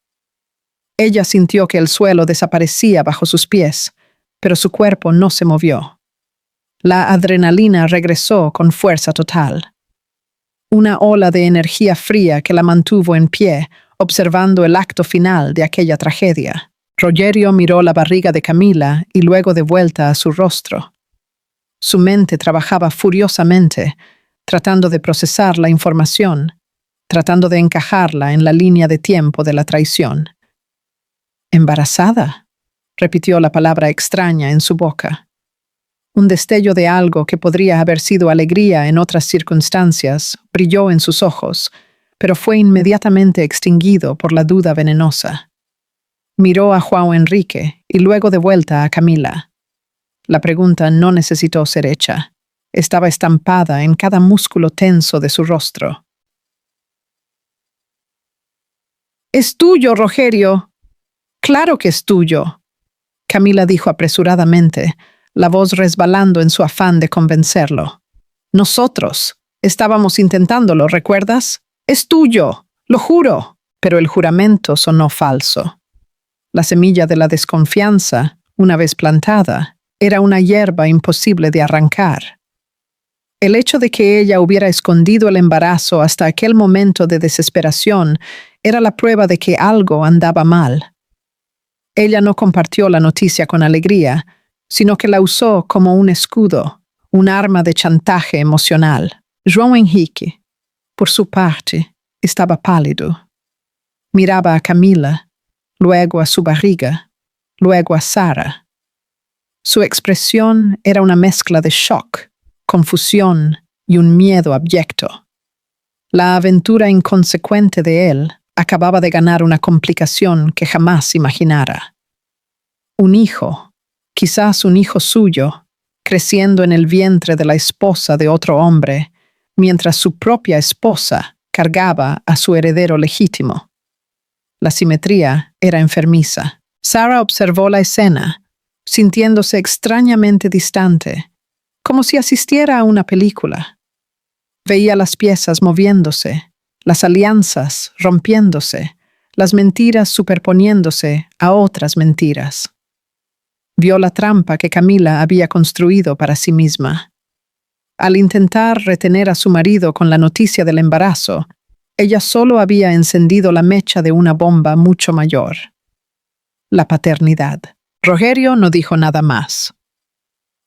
[SPEAKER 1] Ella sintió que el suelo desaparecía bajo sus pies, pero su cuerpo no se movió. La adrenalina regresó con fuerza total. Una ola de energía fría que la mantuvo en pie, observando el acto final de aquella tragedia. Rogerio miró la barriga de Camila y luego de vuelta a su rostro. Su mente trabajaba furiosamente, tratando de procesar la información, tratando de encajarla en la línea de tiempo de la traición. «¿Embarazada?», repitió la palabra extraña en su boca. Un destello de algo que podría haber sido alegría en otras circunstancias brilló en sus ojos, pero fue inmediatamente extinguido por la duda venenosa. Miró a João Enrique y luego de vuelta a Camila. La pregunta no necesitó ser hecha. Estaba estampada en cada músculo tenso de su rostro. «Es tuyo, Rogerio». «Claro que es tuyo», Camila dijo apresuradamente, la voz resbalando en su afán de convencerlo. «Nosotros estábamos intentándolo, ¿recuerdas? Es tuyo, lo juro». Pero el juramento sonó falso. La semilla de la desconfianza, una vez plantada, era una hierba imposible de arrancar. El hecho de que ella hubiera escondido el embarazo hasta aquel momento de desesperación era la prueba de que algo andaba mal. Ella no compartió la noticia con alegría, sino que la usó como un escudo, un arma de chantaje emocional. João Enrique, por su parte, estaba pálido. Miraba a Camila, luego a su barriga, luego a Sara. Su expresión era una mezcla de shock, confusión y un miedo abyecto. La aventura inconsecuente de él acababa de ganar una complicación que jamás imaginara. Un hijo, quizás un hijo suyo, creciendo en el vientre de la esposa de otro hombre, mientras su propia esposa cargaba a su heredero legítimo. La simetría era enfermiza. Sara observó la escena, sintiéndose extrañamente distante, como si asistiera a una película. Veía las piezas moviéndose, las alianzas rompiéndose, las mentiras superponiéndose a otras mentiras. Vio la trampa que Camila había construido para sí misma. Al intentar retener a su marido con la noticia del embarazo, ella solo había encendido la mecha de una bomba mucho mayor. La paternidad. Rogerio no dijo nada más.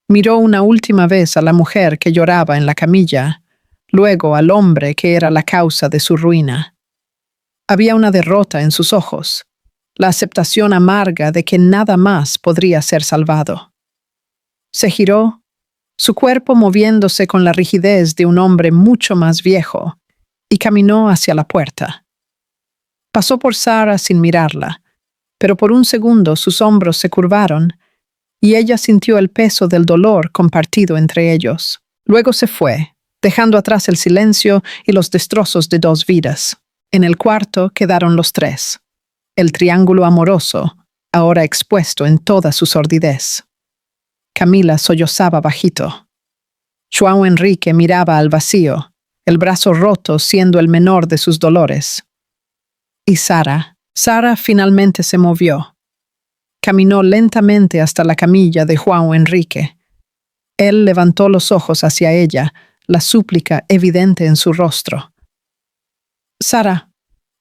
[SPEAKER 1] Miró una última vez a la mujer que lloraba en la camilla, luego al hombre que era la causa de su ruina. Había una derrota en sus ojos, la aceptación amarga de que nada más podría ser salvado. Se giró su cuerpo moviéndose con la rigidez de un hombre mucho más viejo, y caminó hacia la puerta. Pasó por Sara sin mirarla, pero por un segundo sus hombros se curvaron y ella sintió el peso del dolor compartido entre ellos. Luego se fue, dejando atrás el silencio y los destrozos de dos vidas. En el cuarto quedaron los tres. El triángulo amoroso, ahora expuesto en toda su sordidez. Camila sollozaba bajito. João Enrique miraba al vacío, el brazo roto siendo el menor de sus dolores. Y Sara finalmente se movió. Caminó lentamente hasta la camilla de João Enrique. Él levantó los ojos hacia ella, la súplica evidente en su rostro. Sara,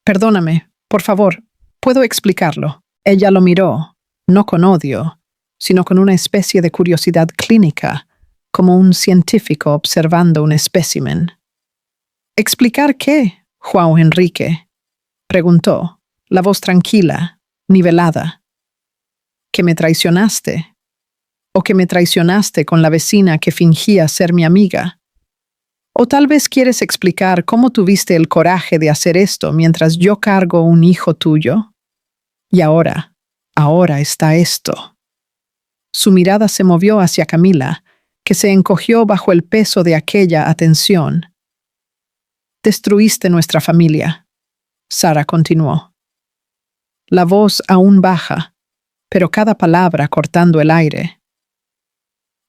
[SPEAKER 1] perdóname, por favor, ¿puedo explicarlo? Ella lo miró, no con odio, sino con una especie de curiosidad clínica, como un científico observando un espécimen. ¿Explicar qué, João Enrique? Preguntó, la voz tranquila, nivelada. ¿Que me traicionaste? ¿O que me traicionaste con la vecina que fingía ser mi amiga? ¿O tal vez quieres explicar cómo tuviste el coraje de hacer esto mientras yo cargo un hijo tuyo? Y ahora está esto. Su mirada se movió hacia Camila, que se encogió bajo el peso de aquella atención. Destruiste nuestra familia, Sara continuó. La voz aún baja, pero cada palabra cortando el aire.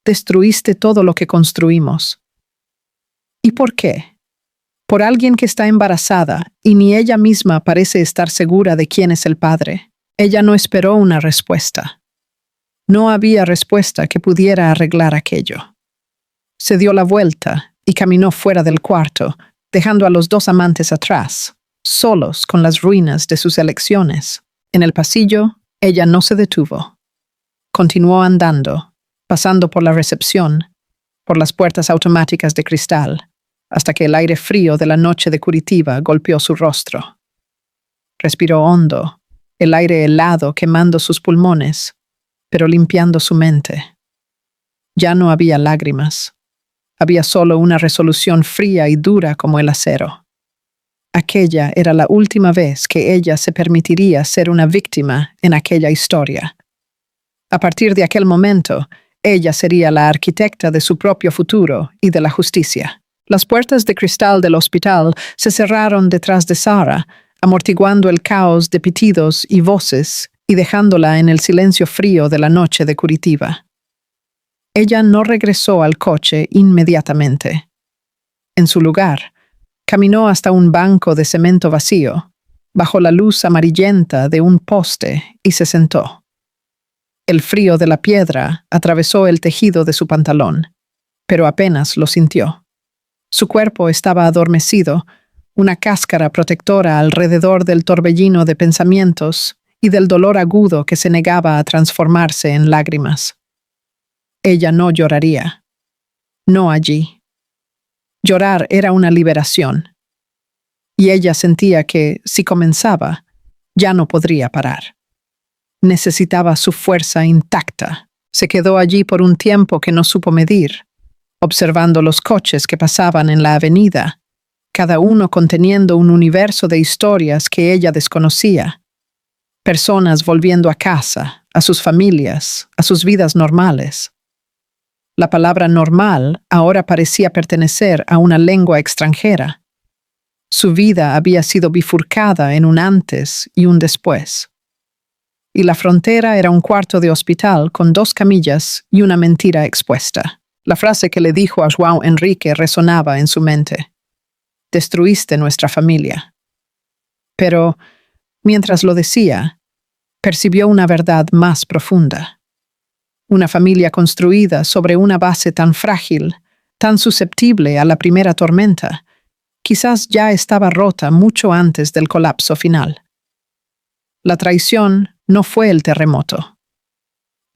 [SPEAKER 1] Destruiste todo lo que construimos. ¿Y por qué? Por alguien que está embarazada y ni ella misma parece estar segura de quién es el padre. Ella no esperó una respuesta. No había respuesta que pudiera arreglar aquello. Se dio la vuelta y caminó fuera del cuarto, dejando a los dos amantes atrás, solos con las ruinas de sus elecciones. En el pasillo, ella no se detuvo. Continuó andando, pasando por la recepción, por las puertas automáticas de cristal, hasta que el aire frío de la noche de Curitiba golpeó su rostro. Respiró hondo, el aire helado quemando sus pulmones, pero limpiando su mente. Ya no había lágrimas. Había solo una resolución fría y dura como el acero. Aquella era la última vez que ella se permitiría ser una víctima en aquella historia. A partir de aquel momento, ella sería la arquitecta de su propio futuro y de la justicia. Las puertas de cristal del hospital se cerraron detrás de Sara, amortiguando el caos de pitidos y voces y dejándola en el silencio frío de la noche de Curitiba. Ella no regresó al coche inmediatamente. En su lugar, caminó hasta un banco de cemento vacío, bajo la luz amarillenta de un poste, y se sentó. El frío de la piedra atravesó el tejido de su pantalón, pero apenas lo sintió. Su cuerpo estaba adormecido, una cáscara protectora alrededor del torbellino de pensamientos y del dolor agudo que se negaba a transformarse en lágrimas. Ella no lloraría. No allí. Llorar era una liberación. Y ella sentía que, si comenzaba, ya no podría parar. Necesitaba su fuerza intacta. Se quedó allí por un tiempo que no supo medir, observando los coches que pasaban en la avenida, cada uno conteniendo un universo de historias que ella desconocía. Personas volviendo a casa, a sus familias, a sus vidas normales. La palabra normal ahora parecía pertenecer a una lengua extranjera. Su vida había sido bifurcada en un antes y un después. Y la frontera era un cuarto de hospital con 2 camillas y una mentira expuesta. La frase que le dijo a João Enrique resonaba en su mente. Destruiste nuestra familia. Pero, mientras lo decía, percibió una verdad más profunda. Una familia construida sobre una base tan frágil, tan susceptible a la primera tormenta, quizás ya estaba rota mucho antes del colapso final. La traición no fue el terremoto.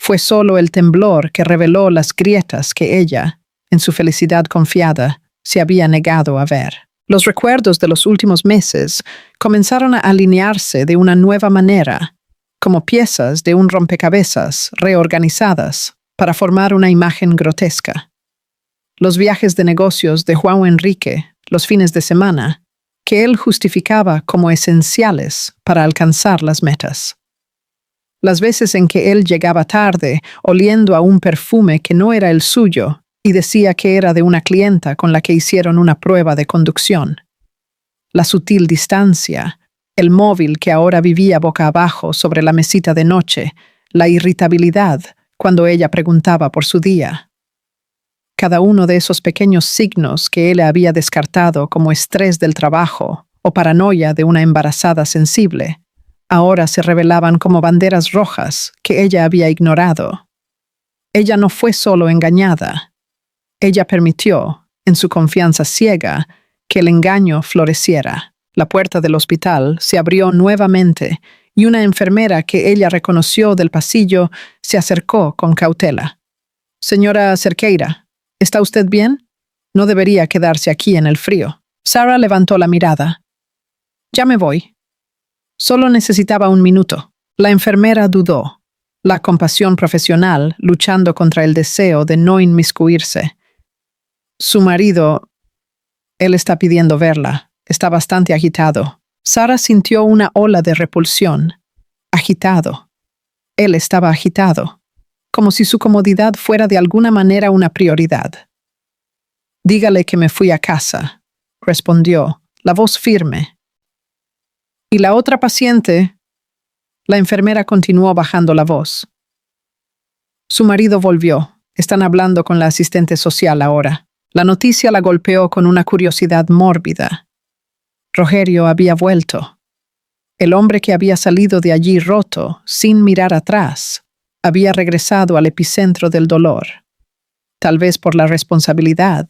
[SPEAKER 1] Fue solo el temblor que reveló las grietas que ella, en su felicidad confiada, se había negado a ver. Los recuerdos de los últimos meses comenzaron a alinearse de una nueva manera, como piezas de un rompecabezas reorganizadas para formar una imagen grotesca. los viajes de negocios de João Enrique, los fines de semana, que él justificaba como esenciales para alcanzar las metas. Las veces en que él llegaba tarde, oliendo a un perfume que no era el suyo, y decía que era de una clienta con la que hicieron una prueba de conducción. La sutil distancia, el móvil que ahora vivía boca abajo sobre la mesita de noche, la irritabilidad cuando ella preguntaba por su día. Cada uno de esos pequeños signos que él había descartado como estrés del trabajo o paranoia de una embarazada sensible, ahora se revelaban como banderas rojas que ella había ignorado. Ella no fue solo engañada. Ella permitió, en su confianza ciega, que el engaño floreciera. La puerta del hospital se abrió nuevamente y una enfermera que ella reconoció del pasillo se acercó con cautela. «Señora Cerqueira, ¿está usted bien? No debería quedarse aquí en el frío». Sara levantó la mirada. «Ya me voy». Solo necesitaba un minuto. La enfermera dudó, la compasión profesional luchando contra el deseo de no inmiscuirse. Su marido, él está pidiendo verla, está bastante agitado. Sara sintió una ola de repulsión. Agitado. Él estaba agitado, como si su comodidad fuera de alguna manera una prioridad. «Dígale que me fui a casa», respondió, la voz firme. «¿Y la otra paciente?» La enfermera continuó bajando la voz. «Su marido volvió. Están hablando con la asistente social ahora». La noticia la golpeó con una curiosidad mórbida. Rogerio había vuelto. El hombre que había salido de allí roto, sin mirar atrás, había regresado al epicentro del dolor. Tal vez por la responsabilidad,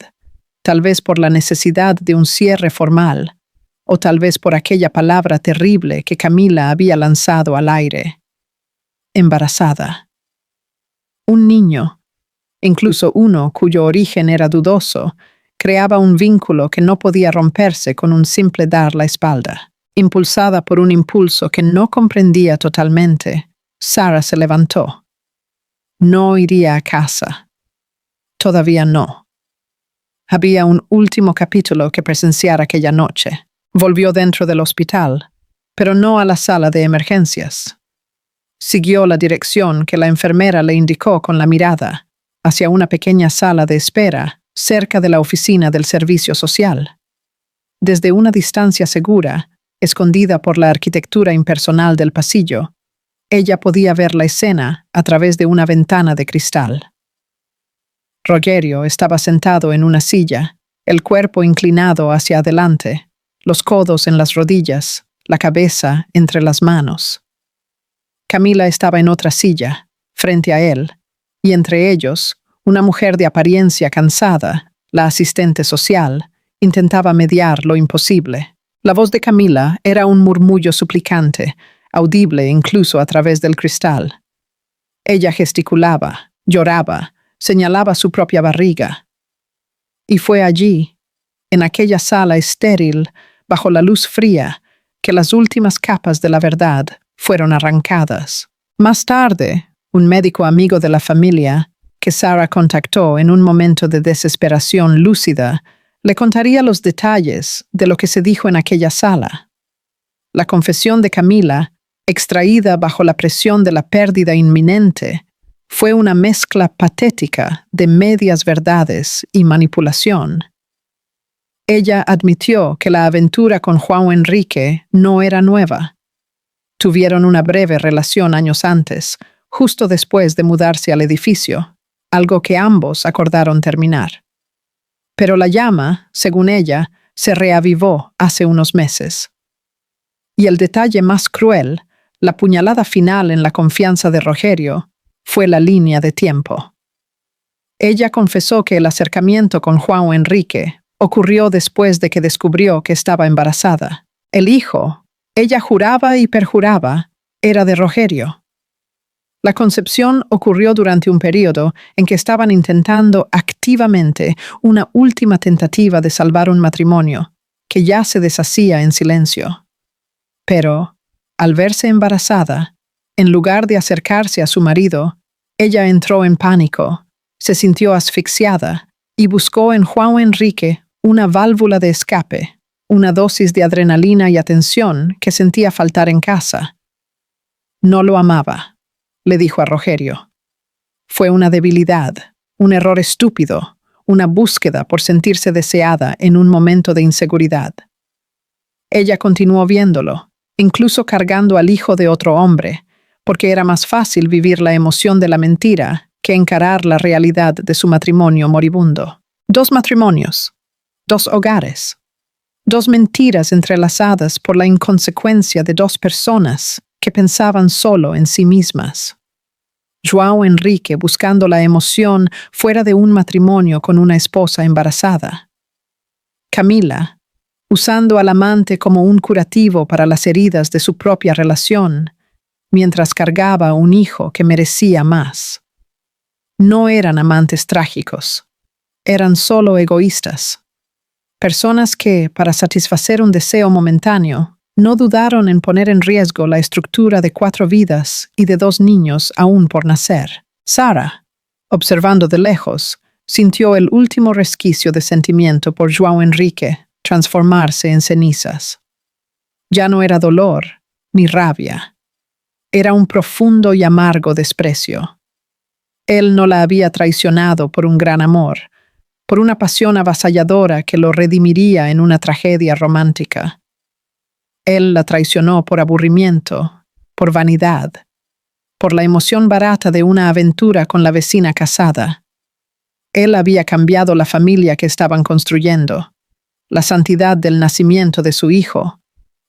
[SPEAKER 1] tal vez por la necesidad de un cierre formal, o tal vez por aquella palabra terrible que Camila había lanzado al aire. Embarazada. Un niño, incluso uno cuyo origen era dudoso, creaba un vínculo que no podía romperse con un simple dar la espalda. Impulsada por un impulso que no comprendía totalmente, Sara se levantó. No iría a casa. Todavía no. Había un último capítulo que presenciar aquella noche. Volvió dentro del hospital, pero no a la sala de emergencias. Siguió la dirección que la enfermera le indicó con la mirada, hacia una pequeña sala de espera cerca de la oficina del servicio social. Desde una distancia segura, escondida por la arquitectura impersonal del pasillo, ella podía ver la escena a través de una ventana de cristal. Rogerio estaba sentado en una silla, el cuerpo inclinado hacia adelante, los codos en las rodillas, la cabeza entre las manos. Camila estaba en otra silla, frente a él, y entre ellos, una mujer de apariencia cansada, la asistente social, intentaba mediar lo imposible. La voz de Camila era un murmullo suplicante, audible incluso a través del cristal. Ella gesticulaba, lloraba, señalaba su propia barriga. Y fue allí, en aquella sala estéril, bajo la luz fría, que las últimas capas de la verdad fueron arrancadas. Más tarde, un médico amigo de la familia, que Sara contactó en un momento de desesperación lúcida, le contaría los detalles de lo que se dijo en aquella sala. La confesión de Camila, extraída bajo la presión de la pérdida inminente, fue una mezcla patética de medias verdades y manipulación. Ella admitió que la aventura con João Enrique no era nueva. Tuvieron una breve relación años antes, justo después de mudarse al edificio, algo que ambos acordaron terminar. Pero la llama, según ella, se reavivó hace unos meses. Y el detalle más cruel, la puñalada final en la confianza de Rogerio, fue la línea de tiempo. Ella confesó que el acercamiento con João Enrique ocurrió después de que descubrió que estaba embarazada. El hijo, ella juraba y perjuraba, era de Rogerio. La concepción ocurrió durante un periodo en que estaban intentando activamente una última tentativa de salvar un matrimonio, que ya se deshacía en silencio. Pero, al verse embarazada, en lugar de acercarse a su marido, ella entró en pánico, se sintió asfixiada y buscó en João Enrique una válvula de escape, una dosis de adrenalina y atención que sentía faltar en casa. No lo amaba, le dijo a Rogerio. Fue una debilidad, un error estúpido, una búsqueda por sentirse deseada en un momento de inseguridad. Ella continuó viéndolo, incluso cargando al hijo de otro hombre, porque era más fácil vivir la emoción de la mentira que encarar la realidad de su matrimonio moribundo. 2 matrimonios, 2 hogares, 2 mentiras entrelazadas por la inconsecuencia de 2 personas que pensaban solo en sí mismas. João Enrique buscando la emoción fuera de un matrimonio con una esposa embarazada. Camila, usando al amante como un curativo para las heridas de su propia relación, mientras cargaba un hijo que merecía más. No eran amantes trágicos, eran solo egoístas. Personas que, para satisfacer un deseo momentáneo, no dudaron en poner en riesgo la estructura de 4 vidas y de 2 niños aún por nacer. Sara, observando de lejos, sintió el último resquicio de sentimiento por João Enrique transformarse en cenizas. Ya no era dolor ni rabia. Era un profundo y amargo desprecio. Él no la había traicionado por un gran amor, por una pasión avasalladora que lo redimiría en una tragedia romántica. Él la traicionó por aburrimiento, por vanidad, por la emoción barata de una aventura con la vecina casada. Él había cambiado la familia que estaban construyendo, la santidad del nacimiento de su hijo,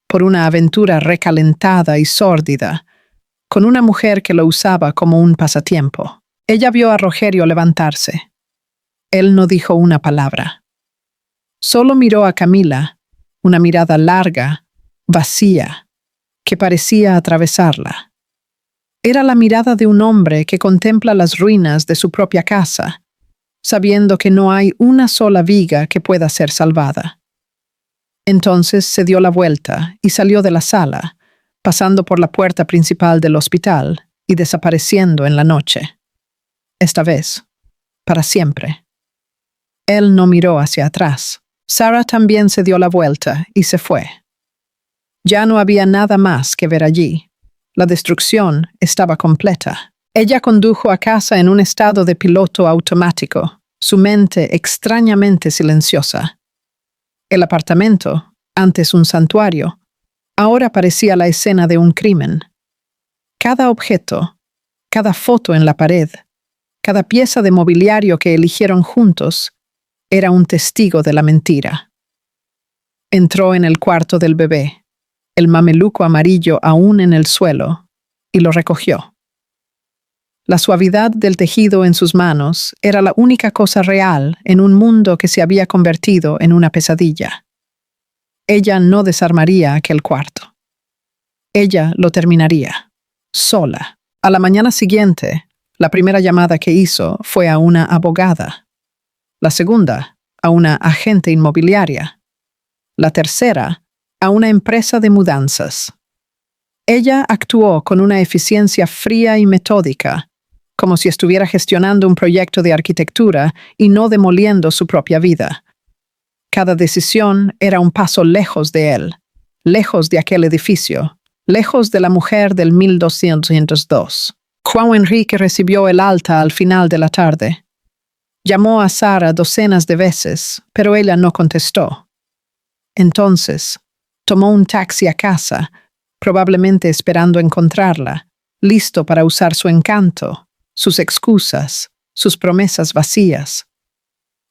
[SPEAKER 1] por una aventura recalentada y sórdida, con una mujer que lo usaba como un pasatiempo. Ella vio a Rogerio levantarse. Él no dijo una palabra. Solo miró a Camila, una mirada larga, vacía, que parecía atravesarla. Era la mirada de un hombre que contempla las ruinas de su propia casa, sabiendo que no hay una sola viga que pueda ser salvada. Entonces se dio la vuelta y salió de la sala, pasando por la puerta principal del hospital y desapareciendo en la noche. Esta vez, para siempre. Él no miró hacia atrás. Sara también se dio la vuelta y se fue. Ya no había nada más que ver allí. La destrucción estaba completa. Ella condujo a casa en un estado de piloto automático, su mente extrañamente silenciosa. El apartamento, antes un santuario, ahora parecía la escena de un crimen. Cada objeto, cada foto en la pared, cada pieza de mobiliario que eligieron juntos, era un testigo de la mentira. Entró en el cuarto del bebé, el mameluco amarillo aún en el suelo, y lo recogió. La suavidad del tejido en sus manos era la única cosa real en un mundo que se había convertido en una pesadilla. Ella no desarmaría aquel cuarto. Ella lo terminaría, sola. A la mañana siguiente, la primera llamada que hizo fue a una abogada. La segunda, a una agente inmobiliaria. La tercera, a una empresa de mudanzas. Ella actuó con una eficiencia fría y metódica, como si estuviera gestionando un proyecto de arquitectura y no demoliendo su propia vida. Cada decisión era un paso lejos de él, lejos de aquel edificio, lejos de la mujer del 1202. João Enrique recibió el alta al final de la tarde. Llamó a Sara docenas de veces, pero ella no contestó. Entonces, tomó un taxi a casa, probablemente esperando encontrarla, listo para usar su encanto, sus excusas, sus promesas vacías.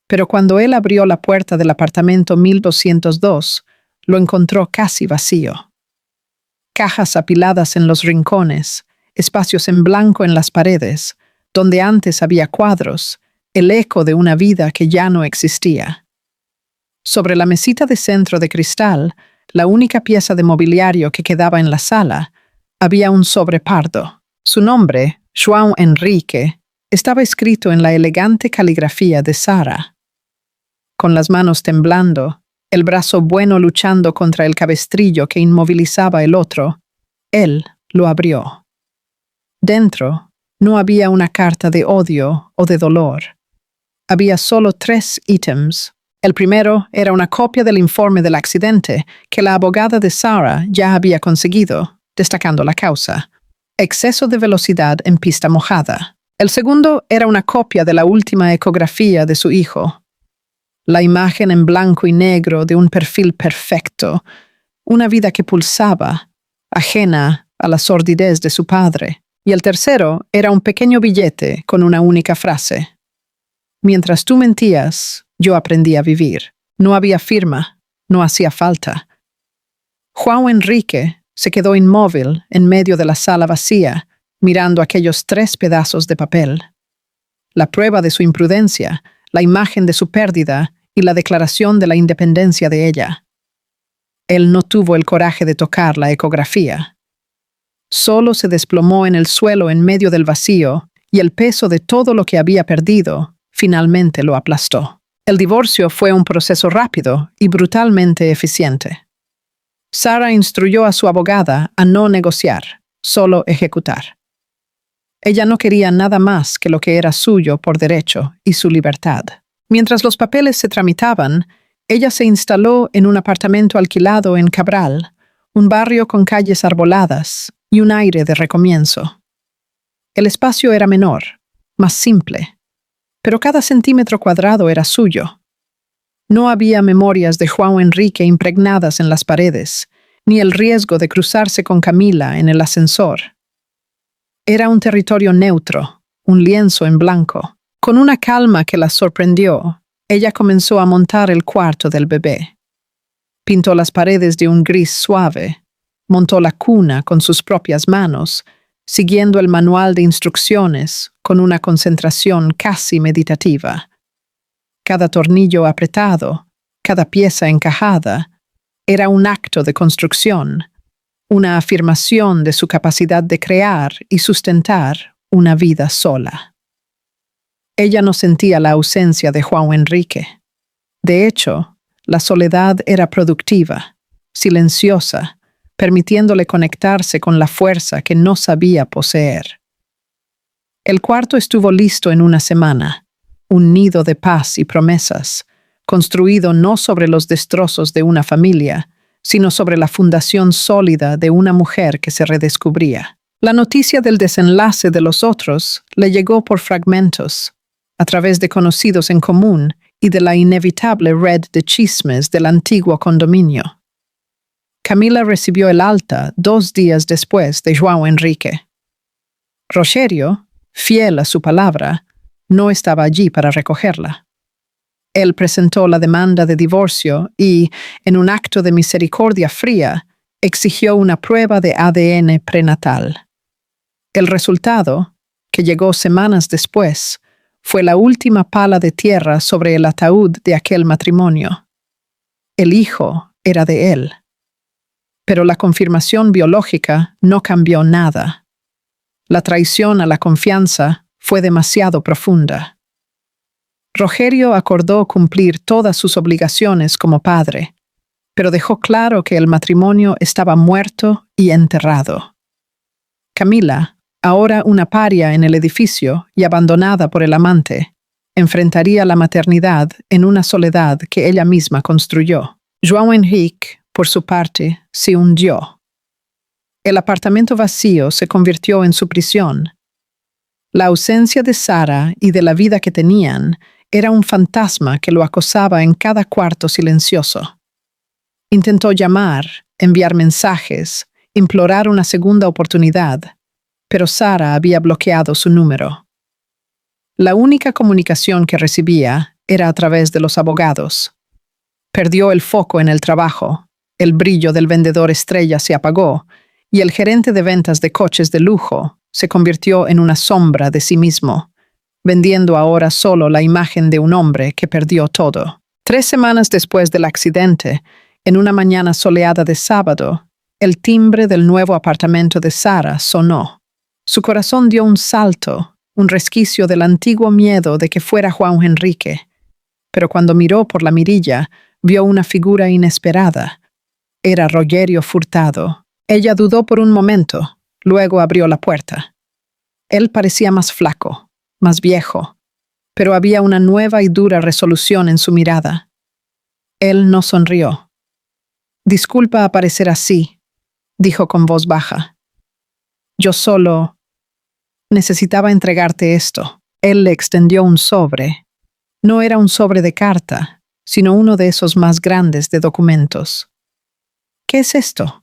[SPEAKER 1] Pero cuando él abrió la puerta del apartamento 1202, lo encontró casi vacío. Cajas apiladas en los rincones, espacios en blanco en las paredes, donde antes había cuadros, el eco de una vida que ya no existía. Sobre la mesita de centro de cristal, la única pieza de mobiliario que quedaba en la sala, había un sobre pardo. Su nombre, João Enrique, estaba escrito en la elegante caligrafía de Sara. Con las manos temblando, el brazo bueno luchando contra el cabestrillo que inmovilizaba el otro, él lo abrió. Dentro no había una carta de odio o de dolor. había solo 3 ítems. El primero era una copia del informe del accidente que la abogada de Sarah ya había conseguido, destacando la causa: exceso de velocidad en pista mojada. El segundo era una copia de la última ecografía de su hijo. La imagen en blanco y negro de un perfil perfecto, una vida que pulsaba, ajena a la sordidez de su padre. Y el tercero era un pequeño billete con una única frase: mientras tú mentías, yo aprendí a vivir. No había firma, no hacía falta. João Enrique se quedó inmóvil en medio de la sala vacía, mirando aquellos 3 pedazos de papel. La prueba de su imprudencia, la imagen de su pérdida y la declaración de la independencia de ella. Él no tuvo el coraje de tocar la ecografía. Solo se desplomó en el suelo en medio del vacío y el peso de todo lo que había perdido finalmente lo aplastó. El divorcio fue un proceso rápido y brutalmente eficiente. Sarah instruyó a su abogada a no negociar, solo ejecutar. Ella no quería nada más que lo que era suyo por derecho y su libertad. Mientras los papeles se tramitaban, ella se instaló en un apartamento alquilado en Cabral, un barrio con calles arboladas y un aire de recomienzo. El espacio era menor, más simple, pero cada centímetro cuadrado era suyo. No había memorias de João Enrique impregnadas en las paredes, ni el riesgo de cruzarse con Camila en el ascensor. Era un territorio neutro, un lienzo en blanco. Con una calma que la sorprendió, ella comenzó a montar el cuarto del bebé. Pintó las paredes de un gris suave, montó la cuna con sus propias manos, siguiendo el manual de instrucciones con una concentración casi meditativa. Cada tornillo apretado, cada pieza encajada, era un acto de construcción, una afirmación de su capacidad de crear y sustentar una vida sola. Ella no sentía la ausencia de João Enrique. De hecho, la soledad era productiva, silenciosa, permitiéndole conectarse con la fuerza que no sabía poseer. El cuarto estuvo listo en una semana, un nido de paz y promesas, construido no sobre los destrozos de una familia, sino sobre la fundación sólida de una mujer que se redescubría. La noticia del desenlace de los otros le llegó por fragmentos, a través de conocidos en común y de la inevitable red de chismes del antiguo condominio. Camila recibió el alta 2 días después de João Enrique. Rogerio, fiel a su palabra, no estaba allí para recogerla. Él presentó la demanda de divorcio y, en un acto de misericordia fría, exigió una prueba de ADN prenatal. El resultado, que llegó semanas después, fue la última pala de tierra sobre el ataúd de aquel matrimonio. El hijo era de él. Pero la confirmación biológica no cambió nada. La traición a la confianza fue demasiado profunda. Rogerio acordó cumplir todas sus obligaciones como padre, pero dejó claro que el matrimonio estaba muerto y enterrado. Camila, ahora una paria en el edificio y abandonada por el amante, enfrentaría la maternidad en una soledad que ella misma construyó. João Enrique, por su parte, se hundió. El apartamento vacío se convirtió en su prisión. La ausencia de Sarah y de la vida que tenían era un fantasma que lo acosaba en cada cuarto silencioso. Intentó llamar, enviar mensajes, implorar una segunda oportunidad, pero Sarah había bloqueado su número. La única comunicación que recibía era a través de los abogados. Perdió el foco en el trabajo, el brillo del vendedor estrella se apagó, y el gerente de ventas de coches de lujo se convirtió en una sombra de sí mismo, vendiendo ahora solo la imagen de un hombre que perdió todo. 3 semanas después del accidente, en una mañana soleada de sábado, el timbre del nuevo apartamento de Sarah sonó. Su corazón dio un salto, un resquicio del antiguo miedo de que fuera João Enrique. Pero cuando miró por la mirilla, vio una figura inesperada. Era Rogerio Furtado. Ella dudó por un momento, luego abrió la puerta. Él parecía más flaco, más viejo, pero había una nueva y dura resolución en su mirada. Él no sonrió. «Disculpa aparecer así», dijo con voz baja. «Yo solo necesitaba entregarte esto». Él le extendió un sobre. No era un sobre de carta, sino uno de esos más grandes de documentos. «¿Qué es esto?»,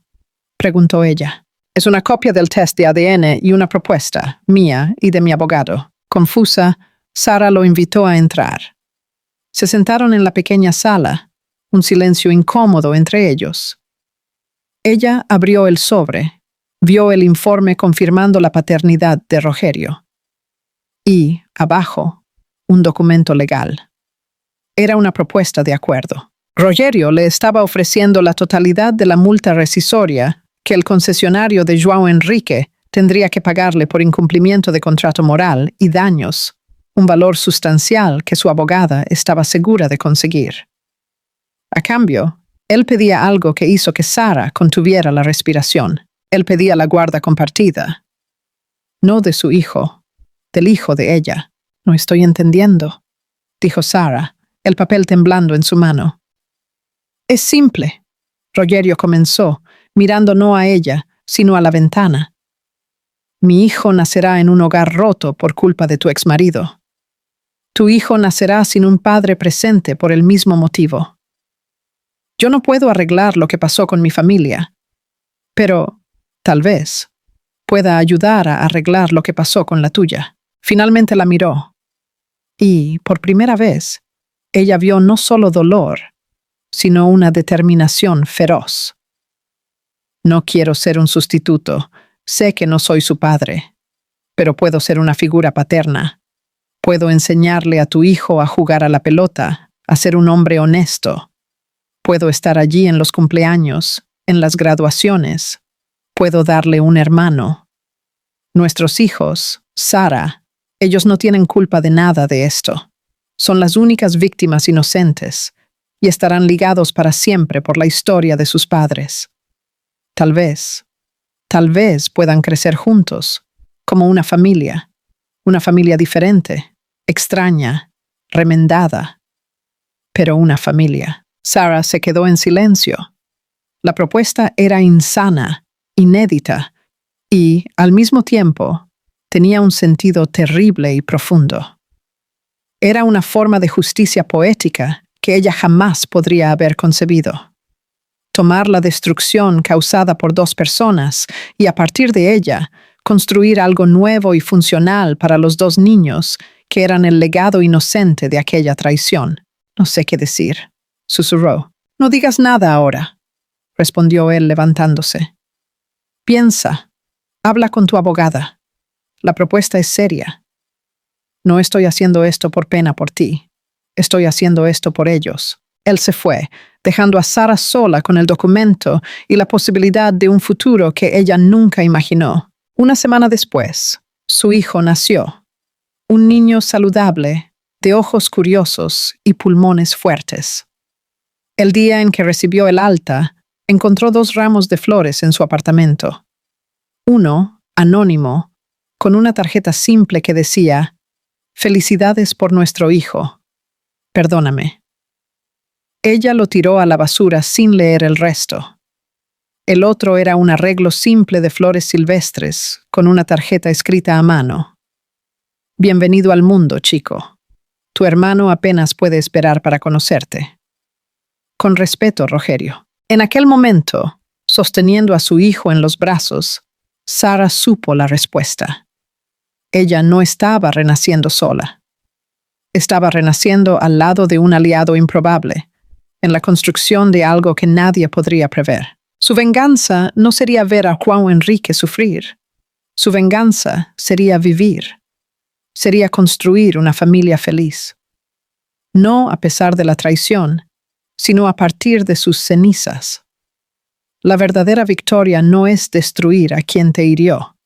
[SPEAKER 1] preguntó ella. «Es una copia del test de ADN y una propuesta, mía y de mi abogado». Confusa, Sara lo invitó a entrar. Se sentaron en la pequeña sala, un silencio incómodo entre ellos. Ella abrió el sobre, vio el informe confirmando la paternidad de Rogerio. Y, abajo, un documento legal. Era una propuesta de acuerdo. Rogerio le estaba ofreciendo la totalidad de la multa rescissoria que el concesionario de João Enrique tendría que pagarle por incumplimiento de contrato moral y daños, un valor sustancial que su abogada estaba segura de conseguir. A cambio, él pedía algo que hizo que Sara contuviera la respiración. Él pedía la guarda compartida. No de su hijo, del hijo de ella. «No estoy entendiendo», dijo Sara, el papel temblando en su mano. «Es simple», Rogerio comenzó, mirando no a ella, sino a la ventana. «Mi hijo nacerá en un hogar roto por culpa de tu exmarido. Tu hijo nacerá sin un padre presente por el mismo motivo. Yo no puedo arreglar lo que pasó con mi familia, pero, tal vez, pueda ayudar a arreglar lo que pasó con la tuya». Finalmente la miró. Y, por primera vez, ella vio no solo dolor, sino una determinación feroz. «No quiero ser un sustituto. Sé que no soy su padre, pero puedo ser una figura paterna. Puedo enseñarle a tu hijo a jugar a la pelota, a ser un hombre honesto. Puedo estar allí en los cumpleaños, en las graduaciones. Puedo darle un hermano. Nuestros hijos, Sara, ellos no tienen culpa de nada de esto. Son las únicas víctimas inocentes y estarán ligados para siempre por la historia de sus padres. Tal vez puedan crecer juntos, como una familia diferente, extraña, remendada, pero una familia». Sara se quedó en silencio. La propuesta era insana, inédita, y, al mismo tiempo, tenía un sentido terrible y profundo. Era una forma de justicia poética que ella jamás podría haber concebido. Tomar la destrucción causada por dos personas y, a partir de ella, construir algo nuevo y funcional para los dos niños que eran el legado inocente de aquella traición. «No sé qué decir», susurró. «No digas nada ahora», respondió él levantándose. «Piensa, habla con tu abogada. La propuesta es seria. No estoy haciendo esto por pena por ti. Estoy haciendo esto por ellos». Él se fue, dejando a Sara sola con el documento y la posibilidad de un futuro que ella nunca imaginó. Una semana después, su hijo nació. Un niño saludable, de ojos curiosos y pulmones fuertes. El día en que recibió el alta, encontró 2 ramos de flores en su apartamento. Uno, anónimo, con una tarjeta simple que decía: «Felicidades por nuestro hijo. Perdóname». Ella lo tiró a la basura sin leer el resto. El otro era un arreglo simple de flores silvestres, con una tarjeta escrita a mano. «Bienvenido al mundo, chico. Tu hermano apenas puede esperar para conocerte. Con respeto, Rogerio». En aquel momento, sosteniendo a su hijo en los brazos, Sara supo la respuesta. Ella no estaba renaciendo sola. Estaba renaciendo al lado de un aliado improbable, en la construcción de algo que nadie podría prever. Su venganza no sería ver a João Enrique sufrir. Su venganza sería vivir. Sería construir una familia feliz. No a pesar de la traición, sino a partir de sus cenizas. La verdadera victoria no es destruir a quien te hirió.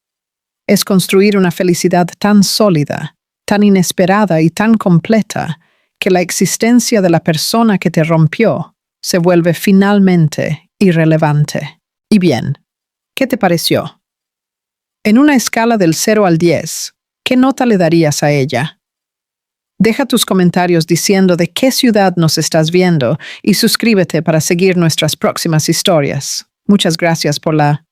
[SPEAKER 1] Es construir una felicidad tan sólida, tan inesperada y tan completa, que la existencia de la persona que te rompió se vuelve finalmente irrelevante. Y bien, ¿qué te pareció? En una escala del 0 al 10, ¿qué nota le darías a ella? Deja tus comentarios diciendo de qué ciudad nos estás viendo y suscríbete para seguir nuestras próximas historias. Muchas gracias por la